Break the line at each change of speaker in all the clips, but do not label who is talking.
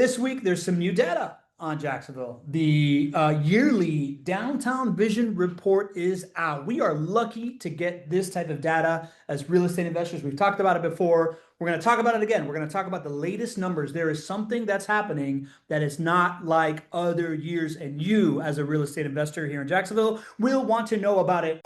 This week, there's some new data on Jacksonville. The yearly Downtown Vision report is out. We are lucky to get this type of data as real estate investors. We've talked about it before. We're going to talk about it again. We're going to talk about the latest numbers. There is something that's happening that is not like other years, and you, as a real estate investor here in Jacksonville, will want to know about it.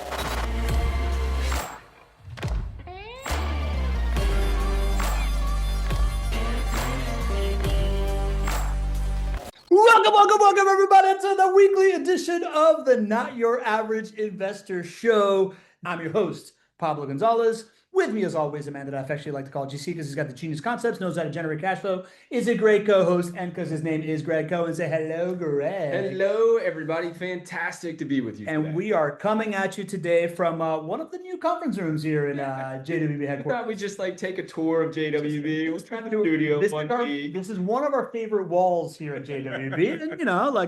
Welcome, everybody, to the weekly edition of the Not Your Average Investor Show. I'm your host, Pablo Gonzalez. With me, as always, a man that I affectionately like to call GC because he's got the genius concepts, knows how to generate cash flow, is a great co-host, and because his name is Gregg Cohen. Say hello, Greg.
Hello, everybody. Fantastic to be with you
today. We are coming at you today from one of the new conference rooms here in JWB headquarters.
I thought we'd just take a tour of JWB. We'll try the studio.
This is one of our favorite walls here at JWB. And,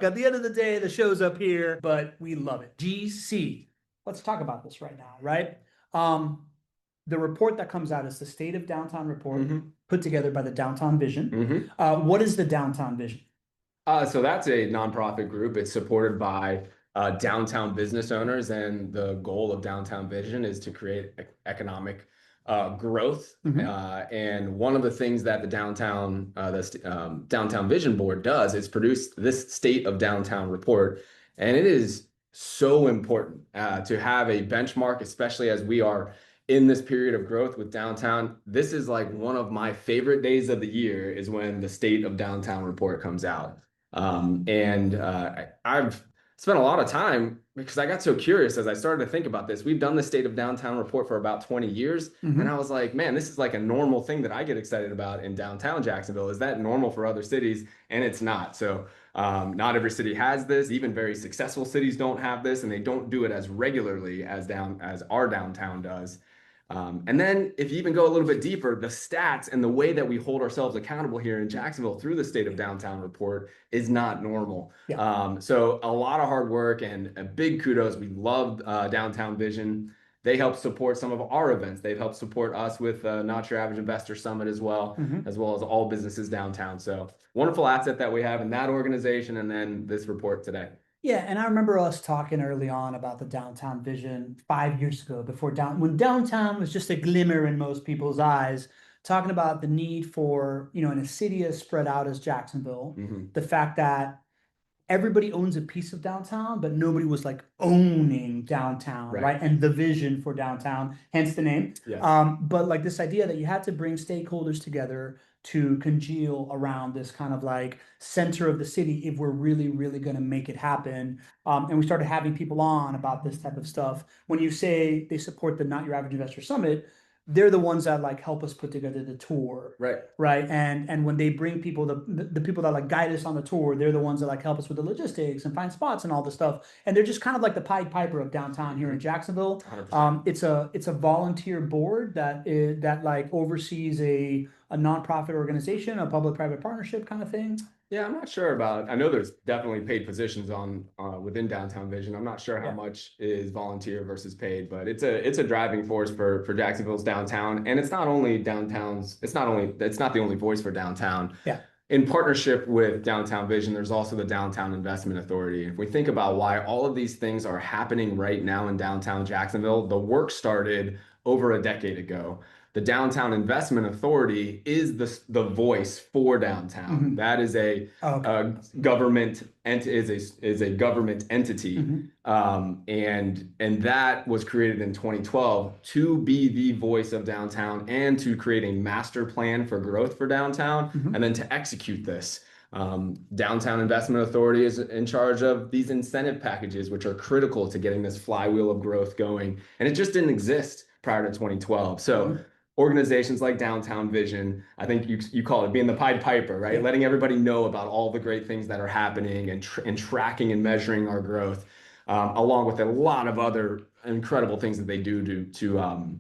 at the end of the day, the show's up here, but we love it. GC. Let's talk about this right now, right? The report that comes out is the State of Downtown report put together by the Downtown Vision. What is the Downtown Vision?
So that's a nonprofit group. It's supported by downtown business owners, and the goal of Downtown Vision is to create economic growth. And one of the things that the Downtown Vision Board does is produce this State of Downtown report, and it is so important to have a benchmark, especially as we are in this period of growth with downtown. This is one of my favorite days of the year is when the State of Downtown report comes out. I've spent a lot of time because I got so curious as I started to think about this. We've done the State of Downtown report for about 20 years. And I was like, man, this is a normal thing that I get excited about in downtown Jacksonville. Is that normal for other cities? And it's not. So not every city has this. Even very successful cities don't have this, and they don't do it as regularly as our downtown does. And then if you even go a little bit deeper, the stats and the way that we hold ourselves accountable here in Jacksonville through the State of Downtown report is not normal. So a lot of hard work and a big kudos. We love Downtown Vision. They help support some of our events. They've helped support us with Not Your Average Investor Summit as well as all businesses downtown. So wonderful asset that we have in that organization, and then this report today.
Yeah, and I remember us talking early on about the Downtown Vision 5 years ago, when downtown was just a glimmer in most people's eyes, talking about the need for, in a city as spread out as Jacksonville, the fact that everybody owns a piece of downtown, but nobody was owning downtown, right? And the vision for downtown, hence the name.
Yes.
But this idea that you had to bring stakeholders together to congeal around this kind of center of the city if we're really, really going to make it happen. And we started having people on about this type of stuff. When you say they support the Not Your Average Investor Summit, they're the ones that help us put together the tour, right? And when they bring people, the people that guide us on the tour, they're the ones that help us with the logistics and find spots and all this stuff. And they're just kind of like the Pied Piper of downtown here in Jacksonville.
100%.
It's a volunteer board that oversees a nonprofit organization, a public-private partnership kind of thing.
Yeah, I'm not sure about. I know there's definitely paid positions within Downtown Vision. I'm not sure how much is volunteer versus paid, but it's a driving force for Jacksonville's downtown. And it's not only downtown's. It's not the only voice for downtown.
Yeah.
In partnership with Downtown Vision, there's also the Downtown Investment Authority. If we think about why all of these things are happening right now in downtown Jacksonville, the work started over a decade ago. The Downtown Investment Authority is the voice for downtown. That is a government is a government entity, and that was created in 2012 to be the voice of downtown and to create a master plan for growth for downtown, and then to execute this. Downtown Investment Authority is in charge of these incentive packages, which are critical to getting this flywheel of growth going, and it just didn't exist prior to 2012. So. Organizations like Downtown Vision, I think you call it being the Pied Piper, right? Letting everybody know about all the great things that are happening and tracking and measuring our growth, along with a lot of other incredible things that they do to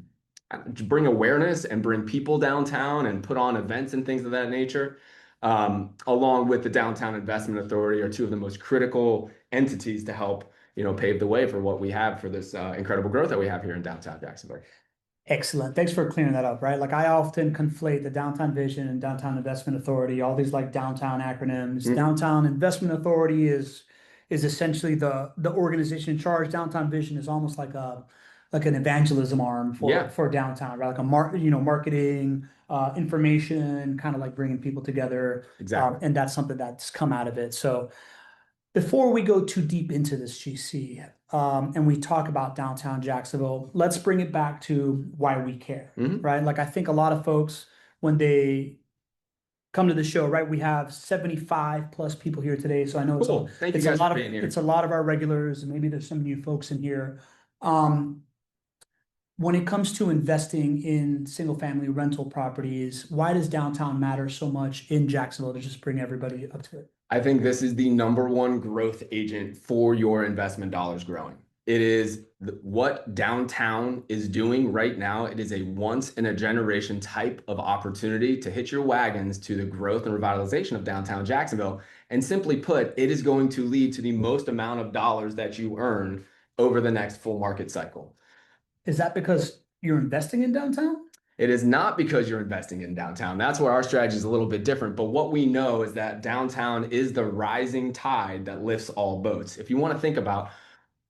bring awareness and bring people downtown and put on events and things of that nature, along with the Downtown Investment Authority, are two of the most critical entities to help pave the way for what we have for this incredible growth that we have here in downtown Jacksonville.
Excellent. Thanks for clearing that up, right? Like I often conflate the Downtown Vision and Downtown Investment Authority, all these like downtown acronyms.
Mm,
Downtown Investment Authority is essentially the organization in charge. Downtown Vision is almost like an evangelism arm
yeah,
for downtown, right? Like marketing, information, kind of like bringing people together.
exactly.
And that's something that's come out of it. So before we go too deep into this, GC, and we talk about downtown Jacksonville, let's bring it back to why we care,
Hmm.
right? Like I think a lot of folks, when they come to the show, right, we have 75 plus people here today. So I know
Cool. Thank you
it's a
guys for
lot of
being
it's
here.
a lot of our regulars, and maybe there's some new folks in here. Um, when it comes to investing in single family rental properties, why does downtown matter so much in Jacksonville to just bring everybody up to it?
I think this is the number one growth agent for your investment dollars growing. It is what downtown is doing right now. It is a once in a generation type of opportunity to hitch your wagons to the growth and revitalization of downtown Jacksonville. And simply put, it is going to lead to the most amount of dollars that you earn over the next full market cycle.
Is that because you're investing in downtown?
It is not because you're investing in downtown. That's where our strategy is a little bit different. But what we know is that downtown is the rising tide that lifts all boats. If you want to think about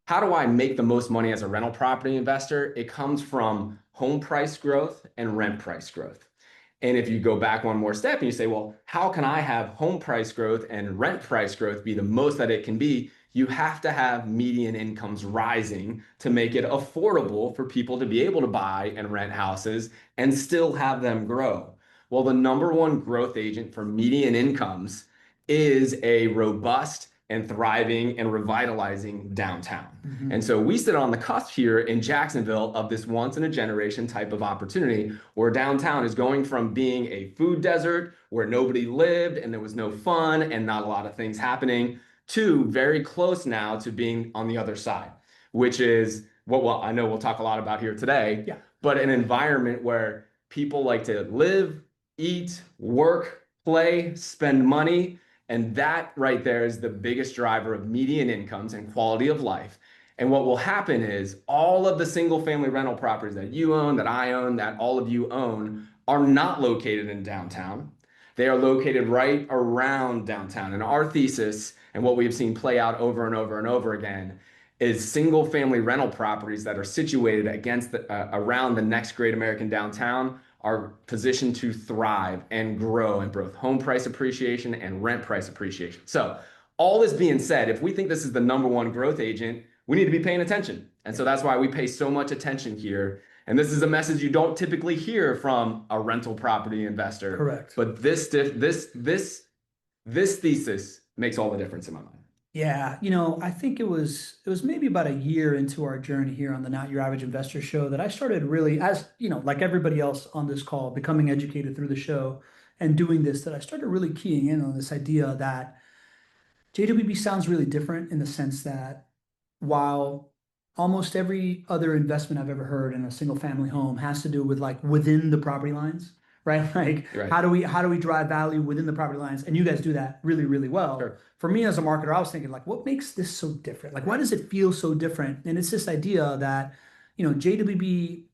how do I make the most money as a rental property investor, it comes from home price growth and rent price growth. And if you go back one more step and you say, well, how can I have home price growth and rent price growth be the most that it can be? You have to have median incomes rising to make it affordable for people to be able to buy and rent houses and still have them grow. Well, the number one growth agent for median incomes is a robust and thriving and revitalizing downtown. And
Mhm.
so we sit on the cusp here in Jacksonville of this once in a generation type of opportunity where downtown is going from being a food desert where nobody lived and there was no fun and not a lot of things happening to very close now to being on the other side, which is what well, I know we'll talk a lot about here today,
Yeah.
but an environment where people like to live, eat, work, play, spend money. And that right there is the biggest driver of median incomes and quality of life. And what will happen is all of the single family rental properties that you own, that I own, that all of you own are not located in downtown. They are located right around downtown. And our thesis and what we've seen play out over and over and over again is single family rental properties that are situated against around the next great American downtown are positioned to thrive and grow in both home price appreciation and rent price appreciation. So, all this being said, if we think this is the number one growth agent, we need to be paying attention. And so that's why we pay so much attention here. And this is a message you don't typically hear from a rental property investor.
Correct.
But this thesis makes all the difference in my mind.
Yeah, I think it was maybe about a year into our journey here on the Not Your Average Investor show that I started really, as like everybody else on this call, becoming educated through the show and doing this, that I started really keying in on this idea that JWB sounds really different in the sense that while almost every other investment I've ever heard in a single family home has to do with like within the property lines, right? Like
Right.
how do we drive value within the property lines? And you guys do that really, really well.
Sure.
For me as a marketer, I was thinking like, what makes this so different? Like, why does it feel so different? And it's this idea that, JWB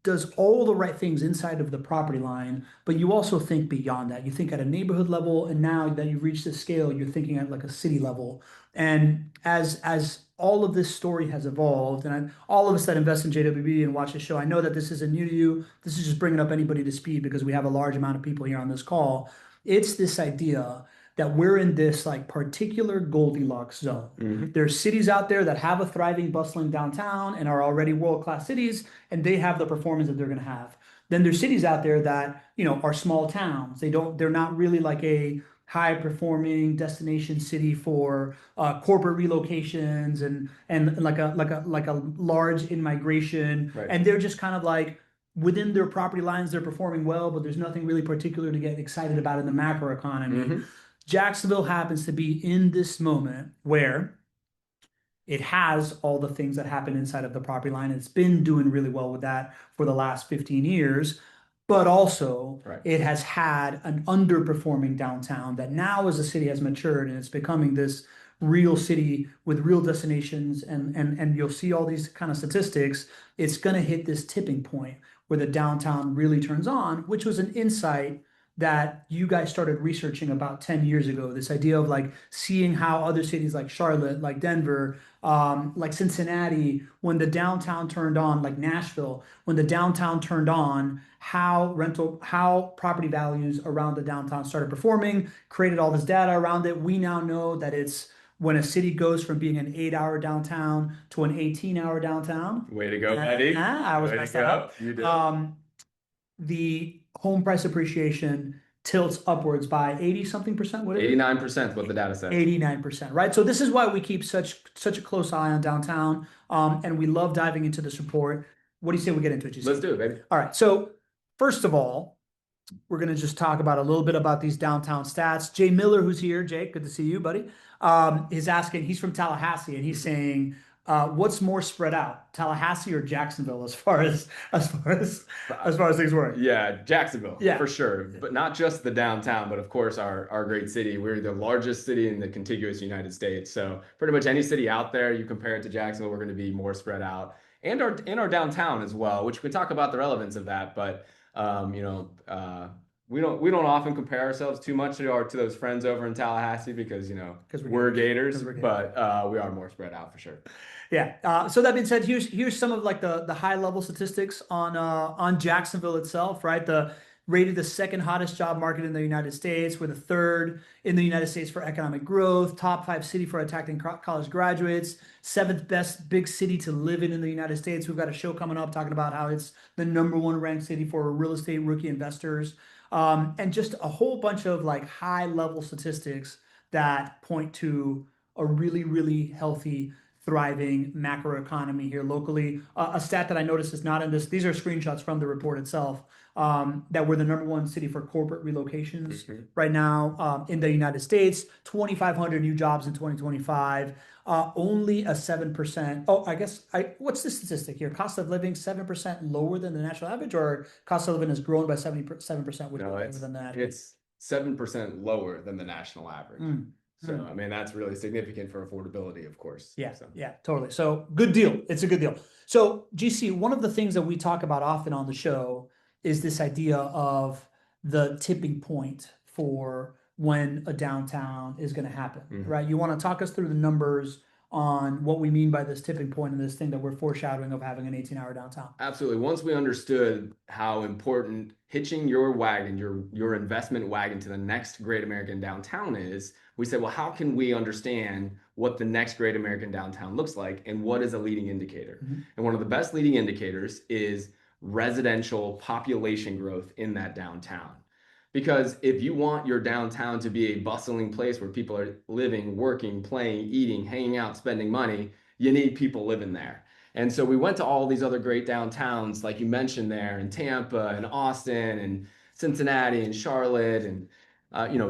does all the right things inside of the property line, but you also think beyond that. You think at a neighborhood level, and now that you've reached this scale, you're thinking at like a city level. And as all of this story has evolved, and all of us that invest in JWB and watch the show, I know that this isn't new to you. This is just bringing up anybody to speed because we have a large amount of people here on this call. It's this idea that we're in this like particular Goldilocks zone.
Hmm.
There's cities out there that have a thriving, bustling downtown and are already world-class cities, and they have the performance that they're going to have. Then there's cities out there that, are small towns. They're not really like a high performing destination city for corporate relocations and like a large in migration.
Right.
And they're just kind of like within their property lines, they're performing well, but there's nothing really particular to get excited about in the macro economy.
Hmm.
Jacksonville happens to be in this moment where it has all the things that happen inside of the property line. It's been doing really well with that for the last 15 years, but also
Right.
it has had an underperforming downtown that now as the city has matured and it's becoming this real city with real destinations and you'll see all these kind of statistics. It's going to hit this tipping point where the downtown really turns on, which was an insight that you guys started researching about 10 years ago. This idea of like seeing how other cities like Charlotte, like Denver, like Cincinnati, when the downtown turned on, like Nashville, when the downtown turned on, how property values around the downtown started performing, created all this data around it. We now know that it's when a city goes from being an 8-hour downtown to an 18-hour downtown.
Way to go, buddy.
I was messed that up.
You did.
The home price appreciation tilts upwards by 80 something percent. What is it?
89% what the data says.
89%, right? So this is why we keep such a close eye on downtown, and we love diving into this report. What do you say we get into it, GC?
Let's do it, baby.
All right. So first of all, we're going to just talk about a little bit about these downtown stats. Jay Miller, who's here, Jake, good to see you, buddy, is asking, he's from Tallahassee, and he's saying, what's more spread out, Tallahassee or Jacksonville, as far as things work?
Yeah, Jacksonville,
Yeah,
for sure. But not just the downtown, but of course our great city. We're the largest city in the contiguous United States. So pretty much any city out there, you compare it to Jacksonville, we're going to be more spread out. And our downtown as well, which we talk about the relevance of that, but we don't often compare ourselves too much to those friends over in Tallahassee because we're Gators, but we are more spread out for sure.
Yeah. So that being said, here's some of like the high level statistics on Jacksonville itself, right? Rated the second hottest job market in the United States. We're the third in the United States for economic growth, top 5 city for attracting college graduates, 7th best big city to live in the United States. We've got a show coming up talking about how it's the #1 ranked city for real estate rookie investors, and just a whole bunch of like high level statistics that point to a really, really healthy, thriving macro economy here locally. A stat that I noticed is not in this. These are screenshots from the report itself. That we're the #1 city for corporate relocations right now in the United States. 2,500 new jobs in 2025. Only a 7%. Oh, what's the statistic here? Cost of living 7% lower than the national average, or cost of living has grown by 77%, which is lower than that.
It's 7% lower than the national average. So, I mean, that's really significant for affordability, of course.
Yeah,
so.
Yeah, totally. So good deal. It's a good deal. So GC, one of the things that we talk about often on the show is this idea of the tipping point for when a downtown is going to happen, right? You want to talk us through the numbers on what we mean by this tipping point and this thing that we're foreshadowing of having an 18-hour downtown.
Absolutely. Once we understood how important hitching your wagon, your investment wagon to the next great American downtown is, we said, well, how can we understand what the next great American downtown looks like and what is a leading indicator? And one of the best leading indicators is residential population growth in that downtown. Because if you want your downtown to be a bustling place where people are living, working, playing, eating, hanging out, spending money, you need people living there. And so we went to all these other great downtowns, like you mentioned there, in Tampa and Austin and Cincinnati and Charlotte and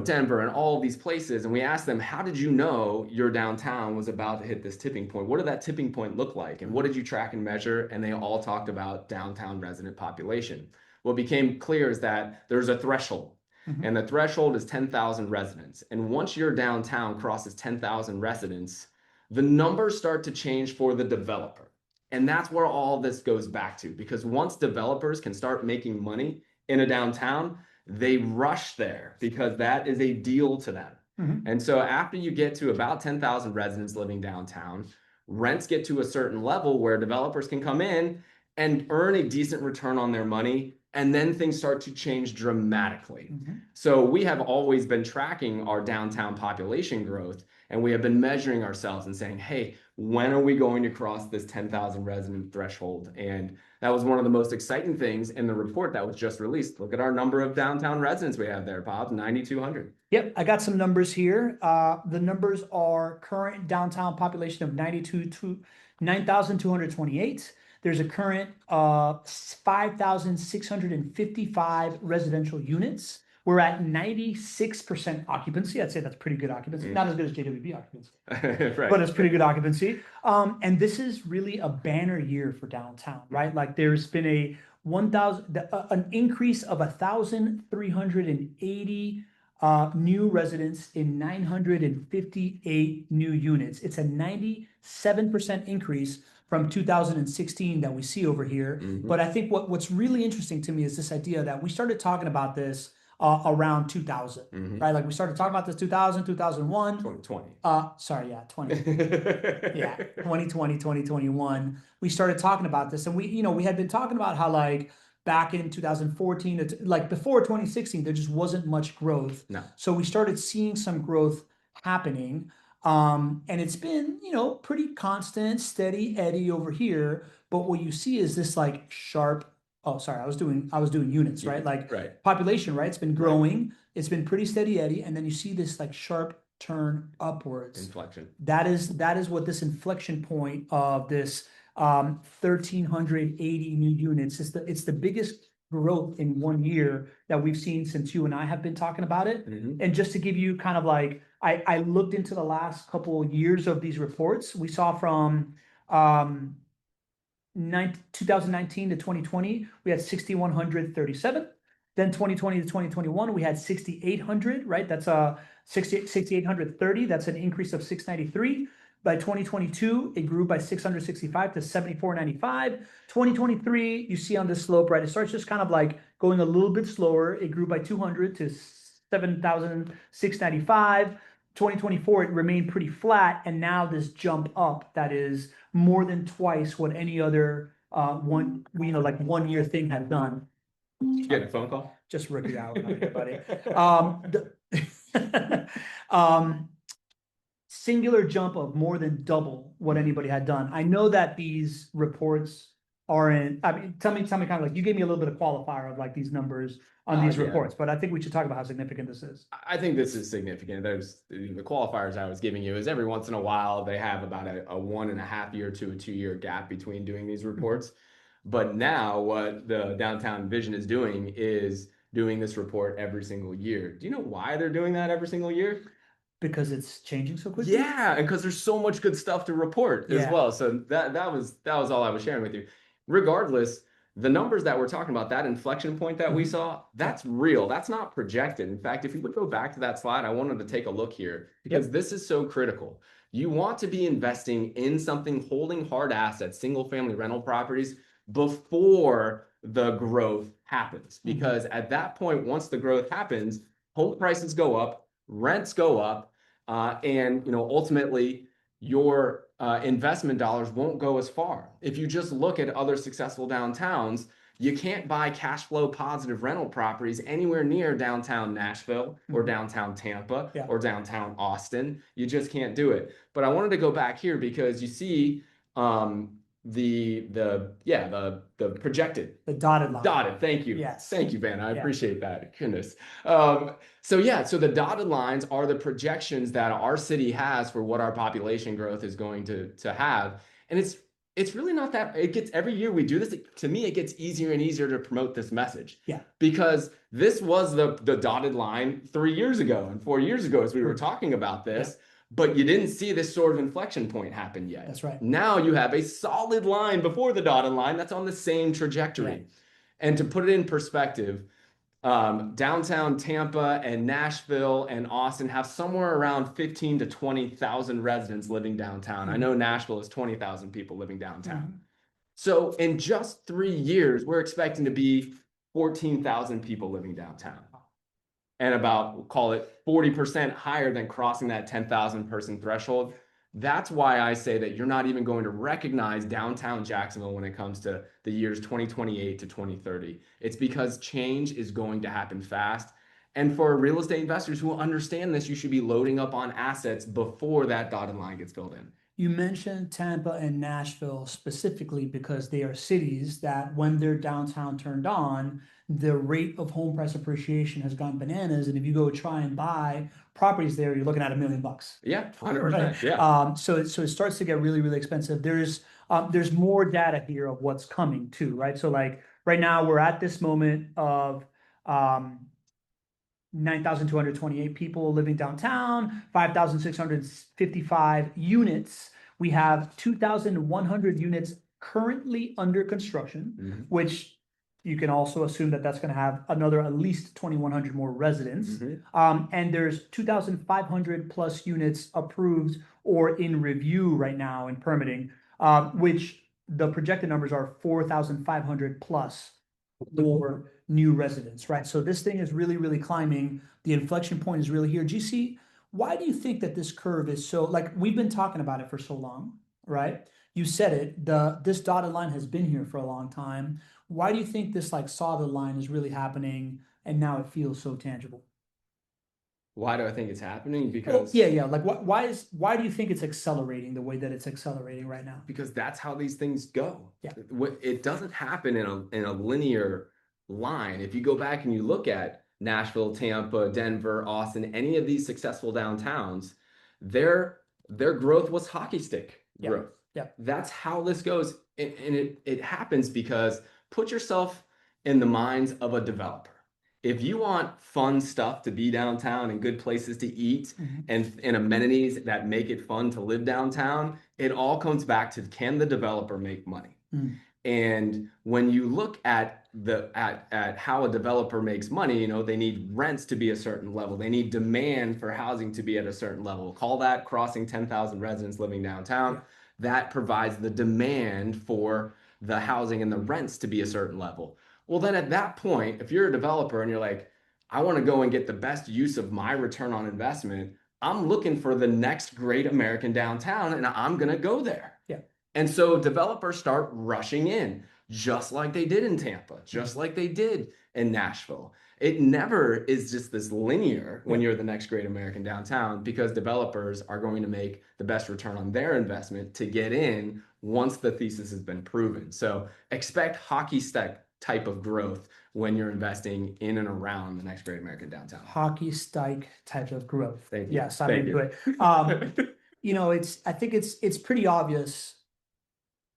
Denver and all of these places. And we asked them, how did you know your downtown was about to hit this tipping point? What did that tipping point look like? And what did you track and measure? And they all talked about downtown resident population. What became clear is that there's a threshold, and the threshold is 10,000 residents. And once your downtown crosses 10,000 residents, the numbers start to change for the developer. And that's where all this goes back to, because once developers can start making money in a downtown, they rush there because that is a deal to them. And so after you get to about 10,000 residents living downtown, rents get to a certain level where developers can come in and earn a decent return on their money, and then things start to change dramatically. So we have always been tracking our downtown population growth, and we have been measuring ourselves and saying, hey, when are we going to cross this 10,000 resident threshold? And that was one of the most exciting things in the report that was just released. Look at our number of downtown residents we have there, Bob, 9,200.
Yep, I got some numbers here. The numbers are current downtown population of 9,228. There's a current 5,655 residential units. We're at 96% occupancy. I'd say that's pretty good occupancy. Not as good as JWB occupancy,
Right.
But it's pretty good occupancy. And this is really a banner year for downtown, right? Like there's been an increase of 1,380 new residents in 958 new units. It's a 97% increase from 2016 that we see over here. But I think what's really interesting to me is this idea that we started talking about this around 2000, right? Like we started talking about this 2000, 2001.
2020.
Sorry, yeah, 20. Yeah, 2020, 2021. We started talking about this, and we had been talking about how like back in 2014, like before 2016, there just wasn't much growth.
No.
So we started seeing some growth happening. And it's been, pretty constant, steady Eddie over here. But what you see is this like sharp, oh, sorry, I was doing units, right? Like population, right? It's been growing. It's been pretty steady Eddie. And then you see this like sharp turn upwards.
Inflection.
That is what this inflection point of this 1,380 new units is. It's the biggest growth in 1 year that we've seen since you and I have been talking about it. And just to give you kind of like, I looked into the last couple of years of these reports. We saw from 2019 to 2020, we had 6,137. Then 2020 to 2021, we had 6,800, right? That's 6,830. That's an increase of 693. By 2022, it grew by 665 to 7,495. 2023, you see on this slope, right? It starts just kind of like going a little bit slower. It grew by 200 to 7,695. 2024, it remained pretty flat, and now this jump up that is more than twice what any other 1 year thing had done.
You get a phone call?
Just rip it out, buddy. Singular jump of more than double what anybody had done. I know that these reports aren't. I mean, tell me kind of like you gave me a little bit of qualifier of like these numbers on these reports, but I think we should talk about how significant this is.
I think this is significant. There's the qualifiers I was giving you is every once in a while they have about a 1.5 year to a 2 year gap between doing these reports. But now what the Downtown Vision is doing this report every single year. Do you know why they're doing that every single year?
Because it's changing so quickly.
Yeah, and because there's so much good stuff to report as well. So that was all I was sharing with you. Regardless, the numbers that we're talking about, that inflection point that we saw, that's real. That's not projected. In fact, if you would go back to that slide, I wanted to take a look here because this is so critical. You want to be investing in something holding hard assets, single family rental properties before the growth happens. Because at that point, once the growth happens, home prices go up, rents go up, and ultimately your investment dollars won't go as far. If you just look at other successful downtowns, you can't buy cash flow positive rental properties anywhere near downtown Nashville or downtown Tampa or downtown Austin. You just can't do it. But I wanted to go back here because you see the projected,
the dotted line.
Thank you.
Yes.
Thank you, Ben. I appreciate that. Goodness. So the dotted lines are the projections that our city has for what our population growth is going to have. And it's really not that, it gets, every year we do this, to me, it gets easier and easier to promote this message.
Yeah.
Because this was the dotted line 3 years ago and 4 years ago as we were talking about this. Yeah. But you didn't see this sort of inflection point happen yet.
That's right.
Now you have a solid line before the dotted line that's on the same trajectory. Yeah. And to put it in perspective, downtown Tampa and Nashville and Austin have somewhere around 15 to 20,000 residents living downtown. I know Nashville has 20,000 people living downtown. So in just 3 years, we're expecting to be 14,000 people living downtown. And about, call it 40% higher than crossing that 10,000 person threshold. That's why I say that you're not even going to recognize downtown Jacksonville when it comes to the years 2028 to 2030. It's because change is going to happen fast. And for real estate investors who understand this, you should be loading up on assets before that dotted line gets filled in.
You mentioned Tampa and Nashville specifically because they are cities that when their downtown turned on, the rate of home price appreciation has gone bananas. And if you go try and buy properties there, you're looking at $1 million.
Yeah, 100%. Right?
Yeah. So it starts to get really, really expensive. There's more data here of what's coming too, right? So like right now we're at this moment of 9,228 people living downtown, 5,655 units. We have 2,100 units currently under construction, which you can also assume that that's going to have another at least 2,100 more residents. And there's 2,500 plus units approved or in review right now in permitting. which the projected numbers are 4,500 plus for new residents, right? So this thing is really, really climbing. The inflection point is really here. GC, why do you think that this curve is so, like, we've been talking about it for so long, right? You said it, this dotted line has been here for a long time. Why do you think this like solid line is really happening and now it feels so tangible?
Why do I think it's happening?
Well,
Because
yeah. Like, why do you think it's accelerating the way that it's accelerating right now?
because that's how these things go.
Yeah.
It doesn't happen in a linear line. If you go back and you look at Nashville, Tampa, Denver, Austin, any of these successful downtowns, their growth was hockey stick
Yeah.
growth.
Yeah.
That's how this goes. And it happens because put yourself in the minds of a developer. If you want fun stuff to be downtown and good places to eat and amenities that make it fun to live downtown, it all comes back to, can the developer make money? And when you look at at how a developer makes money, they need rents to be a certain level. They need demand for housing to be at a certain level. Call that crossing 10,000 residents living downtown.
Yeah.
That provides the demand for the housing and the rents to be a certain level. Well, then at that point, if you're a developer and you're like, I want to go and get the best use of my return on investment, I'm looking for the next great American downtown and I'm going to go there.
Yeah.
And so developers start rushing in, just like they did in Tampa, just like they did in Nashville. It never is just this linear when you're the next great American downtown, because developers are going to make the best return on their investment to get in once the thesis has been proven. So expect hockey stick type of growth when you're investing in and around the next great American downtown.
Hockey stick type of growth.
Thank you.
Yes, I'm into it. I think it's pretty obvious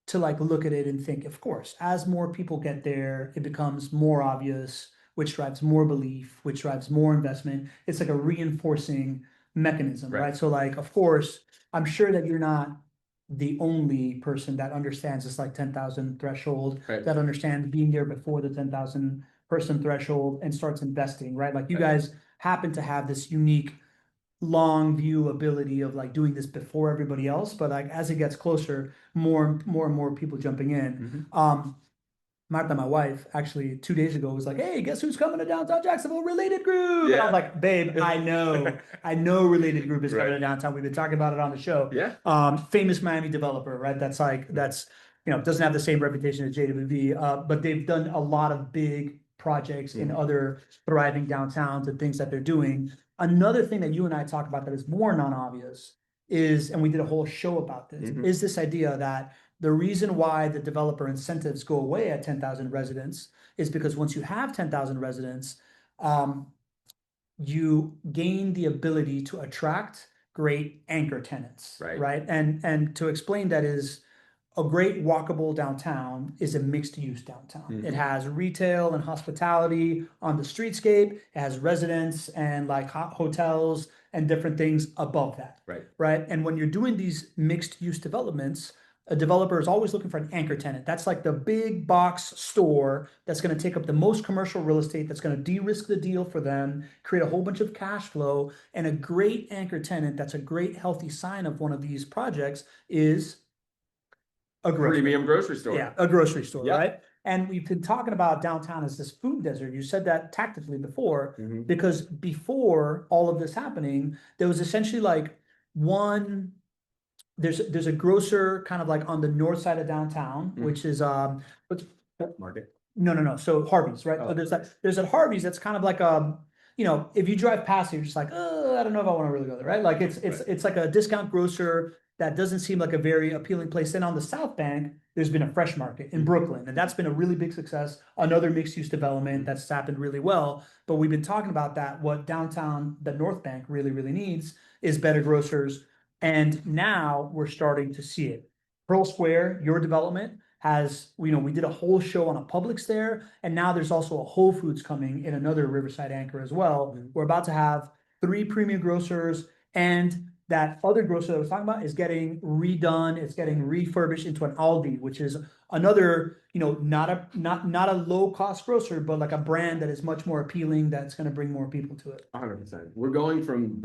to like look at it and think, of course, as more people get there, it becomes more obvious, which drives more belief, which drives more investment. It's like a reinforcing mechanism, right? So like, of course, I'm sure that you're not the only person that understands this like 10,000 threshold, that understands being there before the 10,000 person threshold and starts investing, right? Like you guys happen to have this unique long view ability of like doing this before everybody else, but like as it gets closer, more and more people jumping in. Martha, my wife, actually 2 days ago was like, "Hey, guess who's coming to downtown Jacksonville? Related Group." And I was like, "Babe, I know Related Group is coming to downtown. We've been talking about it on the show."
Yeah.
Famous Miami developer, right? That's doesn't have the same reputation as JWB, but they've done a lot of big projects in other thriving downtowns and things that they're doing. Another thing that you and I talk about that is more non-obvious is, and we did a whole show about this, is this idea that the reason why the developer incentives go away at 10,000 residents is because once you have 10,000 residents, you gain the ability to attract great anchor tenants, right? And to explain that is, a great walkable downtown is a mixed use downtown. It has retail and hospitality on the streetscape. It has residents and like hotels and different things above that. Right. And when you're doing these mixed use developments, a developer is always looking for an anchor tenant. That's like the big box store that's going to take up the most commercial real estate, that's going to de-risk the deal for them, create a whole bunch of cash flow. And a great anchor tenant, that's a great healthy sign of one of these projects, is a
premium grocery store.
Yeah, a grocery store, right? And we've been talking about downtown as this food desert. You said that tactically before, because before all of this happening, there was essentially like there's a grocer kind of like on the north side of downtown, which is
Market.
No. So Harvey's, right?
Oh,
So there's a Harvey's that's kind of like if you drive past it, you're just like, oh, I don't know if I want to really go there, right? Like it's like a discount grocer that doesn't seem like a very appealing place. Then on the South Bank, there's been a Fresh Market in Brooklyn, and that's been a really big success. Another mixed-use development that's happened really well. But we've been talking about that. What downtown, the North Bank, really, really needs is better grocers. And now we're starting to see it. Pearl Square, your development, has, we did a whole show on a Publix there, and now there's also a Whole Foods coming in another Riverside anchor as well. We're about to have 3 premium grocers, and that other grocer that I was talking about is getting redone. It's getting refurbished into an Aldi, which is another, not a low cost grocer, but like a brand that is much more appealing, that's going to bring more people to it.
100%. We're going from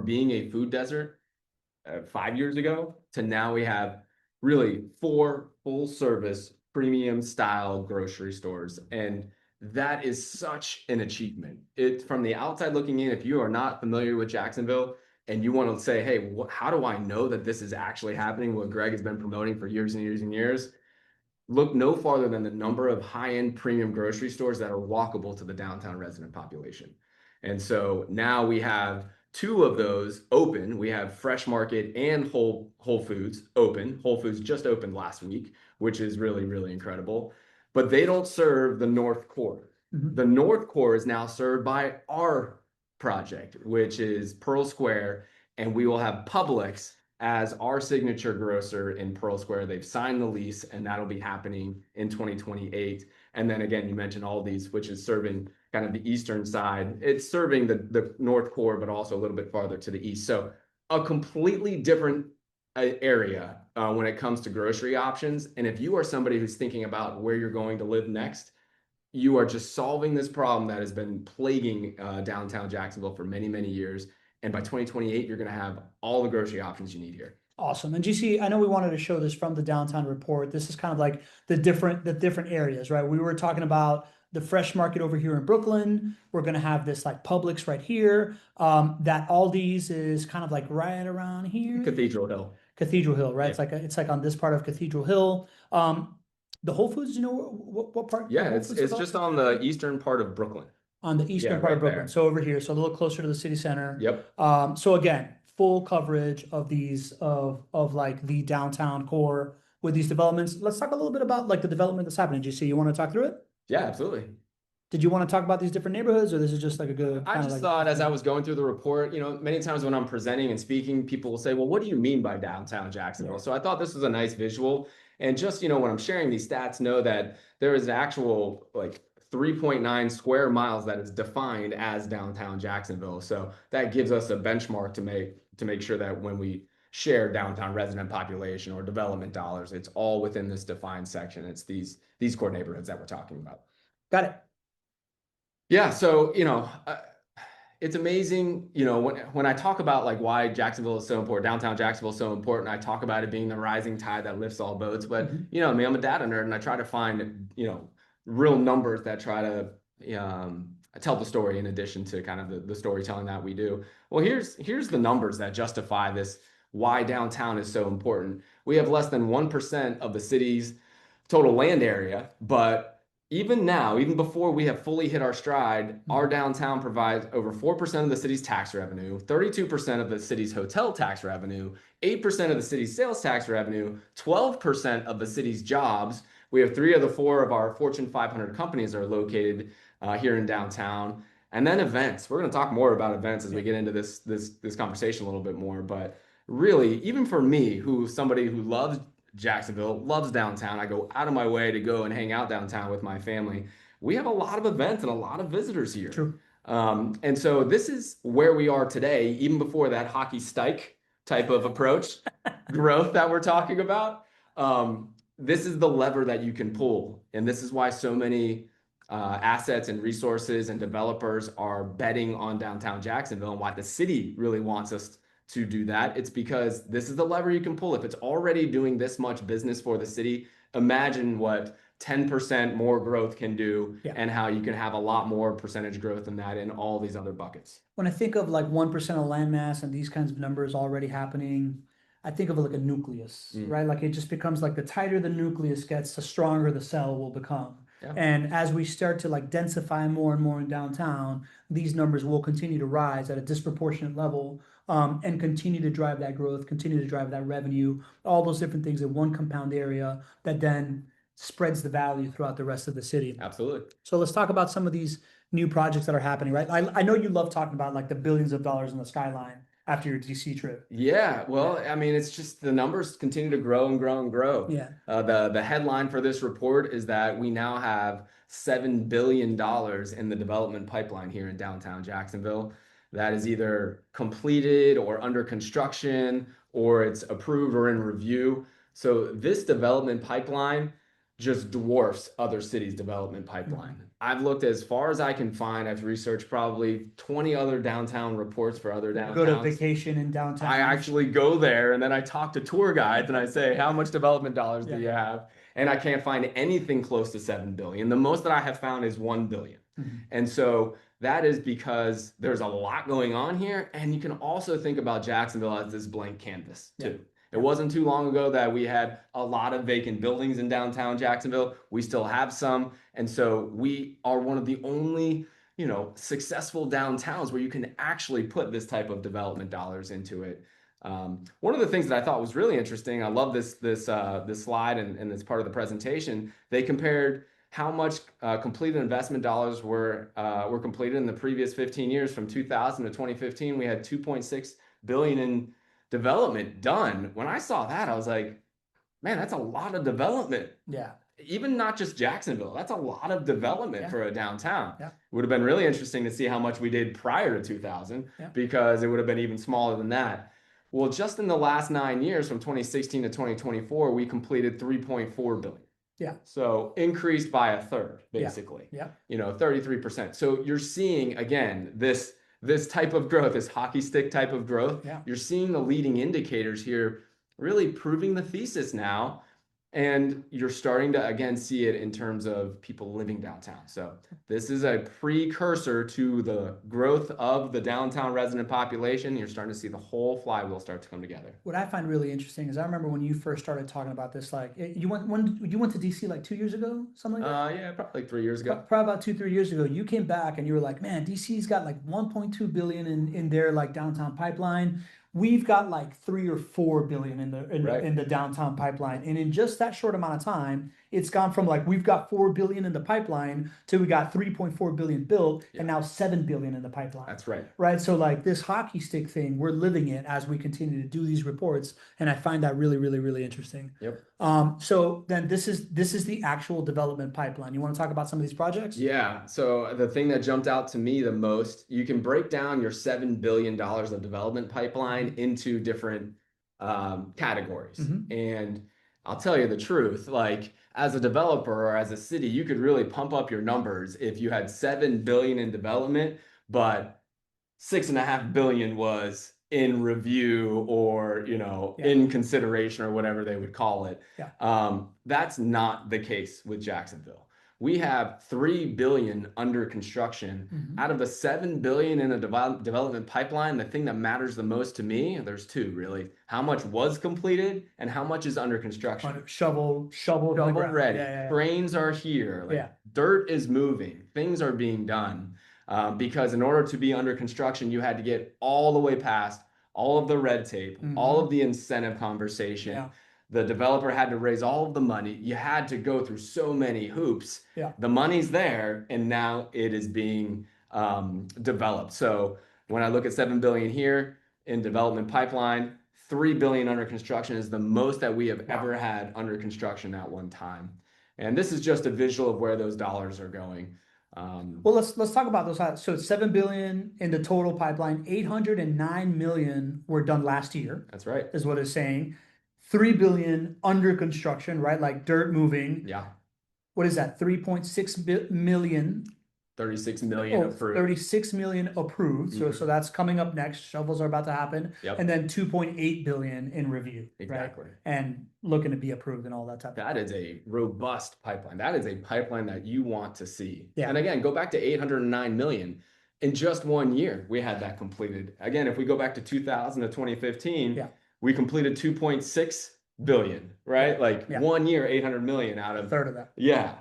being a food desert 5 years ago to now we have really 4 full service premium style grocery stores. And that is such an achievement. It from the outside looking in, if you are not familiar with Jacksonville and you want to say, hey, how do I know that this is actually happening? What Greg has been promoting for years and years and years, look no farther than the number of high-end premium grocery stores that are walkable to the downtown resident population. And so now we have 2 of those open. We have Fresh Market and Whole Foods open. Whole Foods just opened last week, which is really, really incredible. But they don't serve the North Core.
Mhm.
The North Core is now served by our project, which is Pearl Square, and we will have Publix as our signature grocer in Pearl Square. They've signed the lease, and that'll be happening in 2028. And then again, you mentioned Aldi's, which is serving kind of the eastern side. It's serving the North Core, but also a little bit farther to the east. So a completely different area when it comes to grocery options. And if you are somebody who's thinking about where you're going to live next, you are just solving this problem that has been plaguing downtown Jacksonville for many, many years. And by 2028, you're going to have all the grocery options you need here.
Awesome. And GC, I know we wanted to show this from the downtown report. This is kind of like the different areas, right? We were talking about the Fresh Market over here in Brooklyn. We're going to have this like Publix right here. That Aldi's is kind of like right around here.
Cathedral Hill.
Cathedral Hill, right?
Yeah.
It's like on this part of Cathedral Hill. The Whole Foods, you know what part?
Yeah, it's just on the eastern part of Brooklyn.
On the eastern part
right
of Brooklyn.
there.
So over here, so a little closer to the city center.
Yep.
So again, full coverage of these of like the downtown core with these developments. Let's talk a little bit about like the development that's happening. GC, you want to talk through it?
Yeah, absolutely.
Did you want to talk about these different neighborhoods, or this is just like a good?
I just thought as I was going through the report, many times when I'm presenting and speaking, people will say, well, what do you mean by downtown Jacksonville? So I thought this was a nice visual. And just, when I'm sharing these stats, know that there is actual like 3.9 square miles that is defined as downtown Jacksonville. So that gives us a benchmark to make sure that when we share downtown resident population or development dollars, it's all within this defined section. It's these core neighborhoods that we're talking about.
Got it.
Yeah, so it's amazing, when I talk about like why Jacksonville is so important, downtown Jacksonville is so important, I talk about it being the rising tide that lifts all boats. But I'm a data nerd, and I try to find real numbers that try to tell the story in addition to kind of the storytelling that we do. Well, here's the numbers that justify this, why downtown is so important. We have less than 1% of the city's total land area, but even now, even before we have fully hit our stride, our downtown provides over 4% of the city's tax revenue, 32% of the city's hotel tax revenue, 8% of the city's sales tax revenue, 12% of the city's jobs. We have 3 of the 4 of our Fortune 500 companies are located here in downtown. And then events. We're going to talk more about events as we get into this conversation a little bit more. But really, even for me, who's somebody who loves Jacksonville, loves downtown, I go out of my way to go and hang out downtown with my family. We have a lot of events and a lot of visitors here.
True.
And so this is where we are today, even before that hockey stick type of approach growth that we're talking about. This is the lever that you can pull. And this is why so many assets and resources and developers are betting on downtown Jacksonville, and why the city really wants us to do that. It's because this is the lever you can pull. If it's already doing this much business for the city, imagine what 10% more growth can do, and how you can have a lot more percentage growth than that in all these other buckets.
When I think of like 1% of landmass and these kinds of numbers already happening, I think of it like a nucleus, right? Like it just becomes like the tighter the nucleus gets, the stronger the cell will become. Yeah. And as we start to like densify more and more in downtown, these numbers will continue to rise at a disproportionate level, and continue to drive that growth, continue to drive that revenue, all those different things in one compound area that then spreads the value throughout the rest of the city.
Absolutely.
So let's talk about some of these new projects that are happening, right? I know you love talking about like the billions of dollars in the skyline after your DC trip.
Yeah, well, I mean, it's just the numbers continue to grow and grow and grow.
Yeah.
The headline for this report is that we now have $7 billion in the development pipeline here in downtown Jacksonville. That is either completed or under construction, or it's approved or in review. So this development pipeline just dwarfs other cities' development pipeline. I've looked as far as I can find. I've researched probably 20 other downtown reports for other
You go to
downtowns.
vacation in downtown.
I actually go there and then I talk to tour guides and I say, how much development dollars do you have? And I can't find anything close to 7 billion. The most that I have found is 1 billion. And so that is because there's a lot going on here. And you can also think about Jacksonville as this blank canvas too. It wasn't too long ago that we had a lot of vacant buildings in downtown Jacksonville. We still have some. And so we are one of the only, successful downtowns where you can actually put this type of development dollars into it. One of the things that I thought was really interesting, I love this slide and this part of the presentation. They compared how much completed investment dollars were completed in the previous 15 years. From 2000 to 2015, we had 2.6 billion in development done. When I saw that, I was like, man, that's a lot of development.
Yeah.
Even not just Jacksonville, that's a lot of development for a downtown.
Yeah.
It would have been really interesting to see how much we did prior to 2000 because it would have been even smaller than that. Well, just in the last 9 years, from 2016 to 2024, we completed 3.4 billion.
Yeah.
So increased by a third, basically.
Yeah.
33%. So you're seeing, again, this type of growth, this hockey stick type of growth.
Yeah.
You're seeing the leading indicators here really proving the thesis now. And you're starting to, again, see it in terms of people living downtown. So this is a precursor to the growth of the downtown resident population. You're starting to see the whole flywheel start to come together.
What I find really interesting is I remember when you first started talking about this, like you went to DC like 2 years ago, something like that?
Yeah, probably like 3 years ago.
Probably about 2-3 years ago, you came back and you were like, man, DC's got like 1.2 billion in their like downtown pipeline. We've got like 3 or 4 billion in the downtown pipeline. And in just that short amount of time, it's gone from like, we've got 4 billion in the pipeline to we got 3.4 billion built and now 7 billion in the pipeline.
That's right.
Right. So like this hockey stick thing, we're living it as we continue to do these reports. And I find that really, really, really interesting.
Yep.
So then this is the actual development pipeline. You want to talk about some of these projects?
Yeah. So the thing that jumped out to me the most, you can break down your $7 billion of development pipeline into different categories. And I'll tell you the truth, like as a developer or as a city, you could really pump up your numbers if you had 7 billion in development, but 6.5 billion was in review or, in consideration or whatever they would call it. That's not the case with Jacksonville. We have 3 billion under construction. Out of the 7 billion in a development pipeline, the thing that matters the most to me, there's two really. How much was completed and how much is under construction?
Shovel
ready. Cranes are here. Dirt is moving. Things are being done. Because in order to be under construction, you had to get all the way past all of the red tape, all of the incentive conversation. The developer had to raise all of the money. You had to go through so many hoops. The money's there, and now it is being developed. So when I look at 7 billion here in development pipeline, 3 billion under construction is the most that we have ever had under construction at one time. And this is just a visual of where those dollars are going.
Well, let's talk about those. So it's 7 billion in the total pipeline. 809 million were done last year.
That's right.
Is what it's saying. 3 billion under construction, right? Like dirt moving.
Yeah.
What is that? 3.6 million.
36 million approved.
36 million approved. So that's coming up next. Shovels are about to happen. And then 2.8 billion in review.
Exactly.
Right? And looking to be approved and all that type of
stuff. That is a robust pipeline. That is a pipeline that you want to see.
Yeah.
And again, go back to 809 million. In just 1 year, we had that completed. Again, if we go back to 2000 to 2015, we completed 2.6 billion, right? 1 year, 800 million out of
a third of that.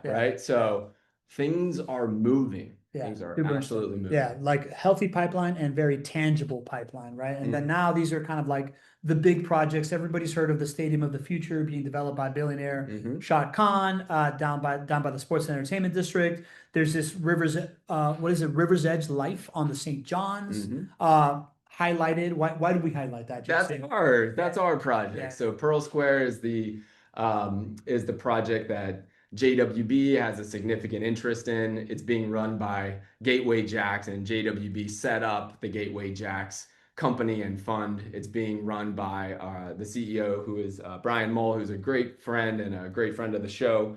Right? So things are moving. Things are absolutely moving.
Yeah, like healthy pipeline and very tangible pipeline, right? And then now these are kind of like the big projects. Everybody's heard of the Stadium of the Future being developed by billionaire Shad Khan down by the Sports and Entertainment District. There's this Rivers Edge Life on the St. John's. Highlighted. Why did we highlight that?
That's our project. So Pearl Square is the project that JWB has a significant interest in. It's being run by Gateway Jacks, and JWB set up the Gateway Jacks company and fund. It's being run by the CEO, who is Brian Mull, who's a great friend and a great friend of the show.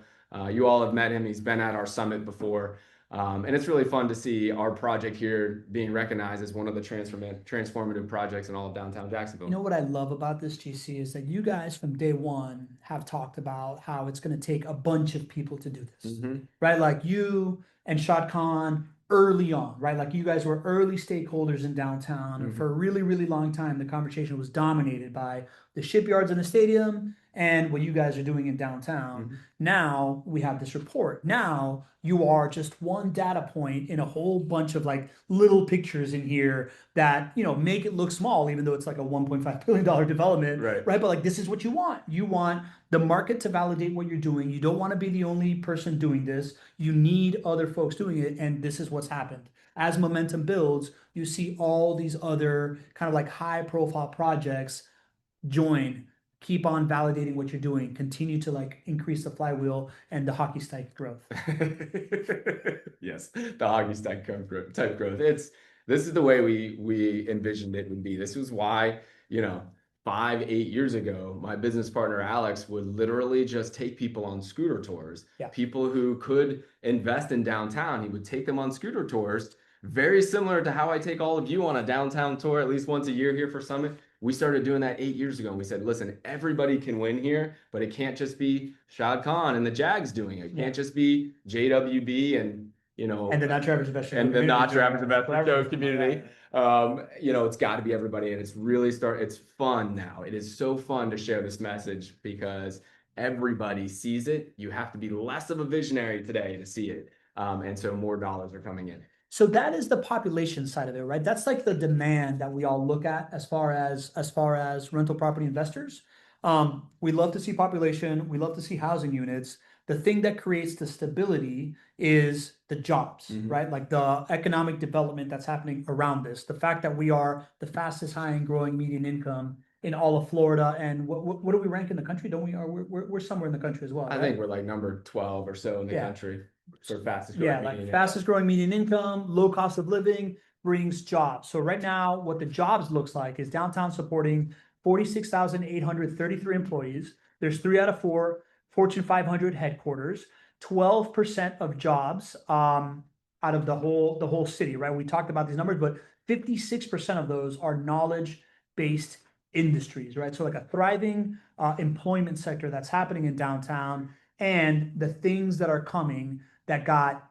You all have met him. He's been at our summit before. And it's really fun to see our project here being recognized as one of the transformative projects in all of downtown Jacksonville.
You know what I love about this, GC, is that you guys from day one have talked about how it's going to take a bunch of people to do this, right? Like you and Shad Khan early on, right? Like you guys were early stakeholders in downtown. And for a really, really long time, the conversation was dominated by the shipyards and the stadium and what you guys are doing in downtown. Now we have this report. Now you are just one data point in a whole bunch of like little pictures in here that, you know, make it look small, even though it's like a $1.5 billion development, right? But like, this is what you want. You want the market to validate what you're doing. You don't want to be the only person doing this. You need other folks doing it. And this is what's happened. As momentum builds, you see all these other kind of like high profile projects join, keep on validating what you're doing, continue to like increase the flywheel and the hockey stick growth.
Yes, the hockey stick type growth. This is the way we envisioned it would be. This was why, you know, 5-8 years ago, my business partner Alex would literally just take people on scooter tours. People who could invest in downtown, he would take them on scooter tours, very similar to how I take all of you on a downtown tour at least once a year here for Summit. We started doing that 8 years ago, and we said, listen, everybody can win here, but it can't just be Shad Khan and the Jags doing it. It can't just be JWB and, you know,
and the Not Your Average Investor
and the Not Your Average Investor Show community. You know, it's got to be everybody, and it's fun now. It is so fun to share this message because everybody sees it. You have to be less of a visionary today to see it, and so more dollars are coming in.
So that is the population side of it, right? That's like the demand that we all look at as far as rental property investors. We love to see population. We love to see housing units. The thing that creates the stability is the jobs, right? Like the economic development that's happening around this. The fact that we are the fastest high and growing median income in all of Florida, and what do we rank in the country? Don't we? Or we're somewhere in the country as well.
I think we're like number 12 or so in the country. For fastest growing median
fastest growing median income, low cost of living brings jobs. So right now, what the jobs looks like is downtown supporting 46,833 employees. There's 3 out of 4 Fortune 500 headquarters, 12% of jobs out of the whole city, right? We talked about these numbers, but 56% of those are knowledge-based industries, right? So like a thriving employment sector that's happening in downtown, and the things that are coming that got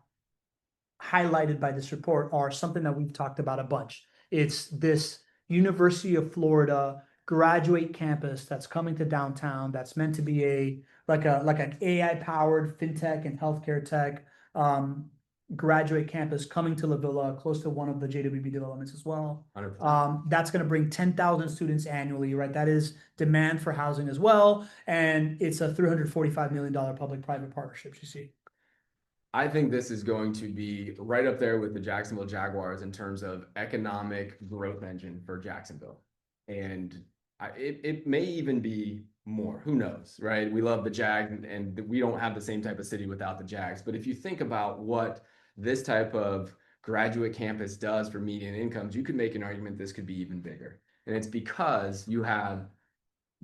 highlighted by this report are something that we've talked about a bunch. It's this University of Florida graduate campus that's coming to downtown that's meant to be like an AI powered fintech and healthcare tech graduate campus coming to La Villa, close to one of the JWB developments as well. That's going to bring 10,000 students annually, right? That is demand for housing as well. And it's a $345 million public-private partnership, you see.
I think this is going to be right up there with the Jacksonville Jaguars in terms of economic growth engine for Jacksonville. And it may even be more, who knows, right? We love the Jags, and we don't have the same type of city without the Jags. But if you think about what this type of graduate campus does for median incomes, you could make an argument this could be even bigger. And it's because you have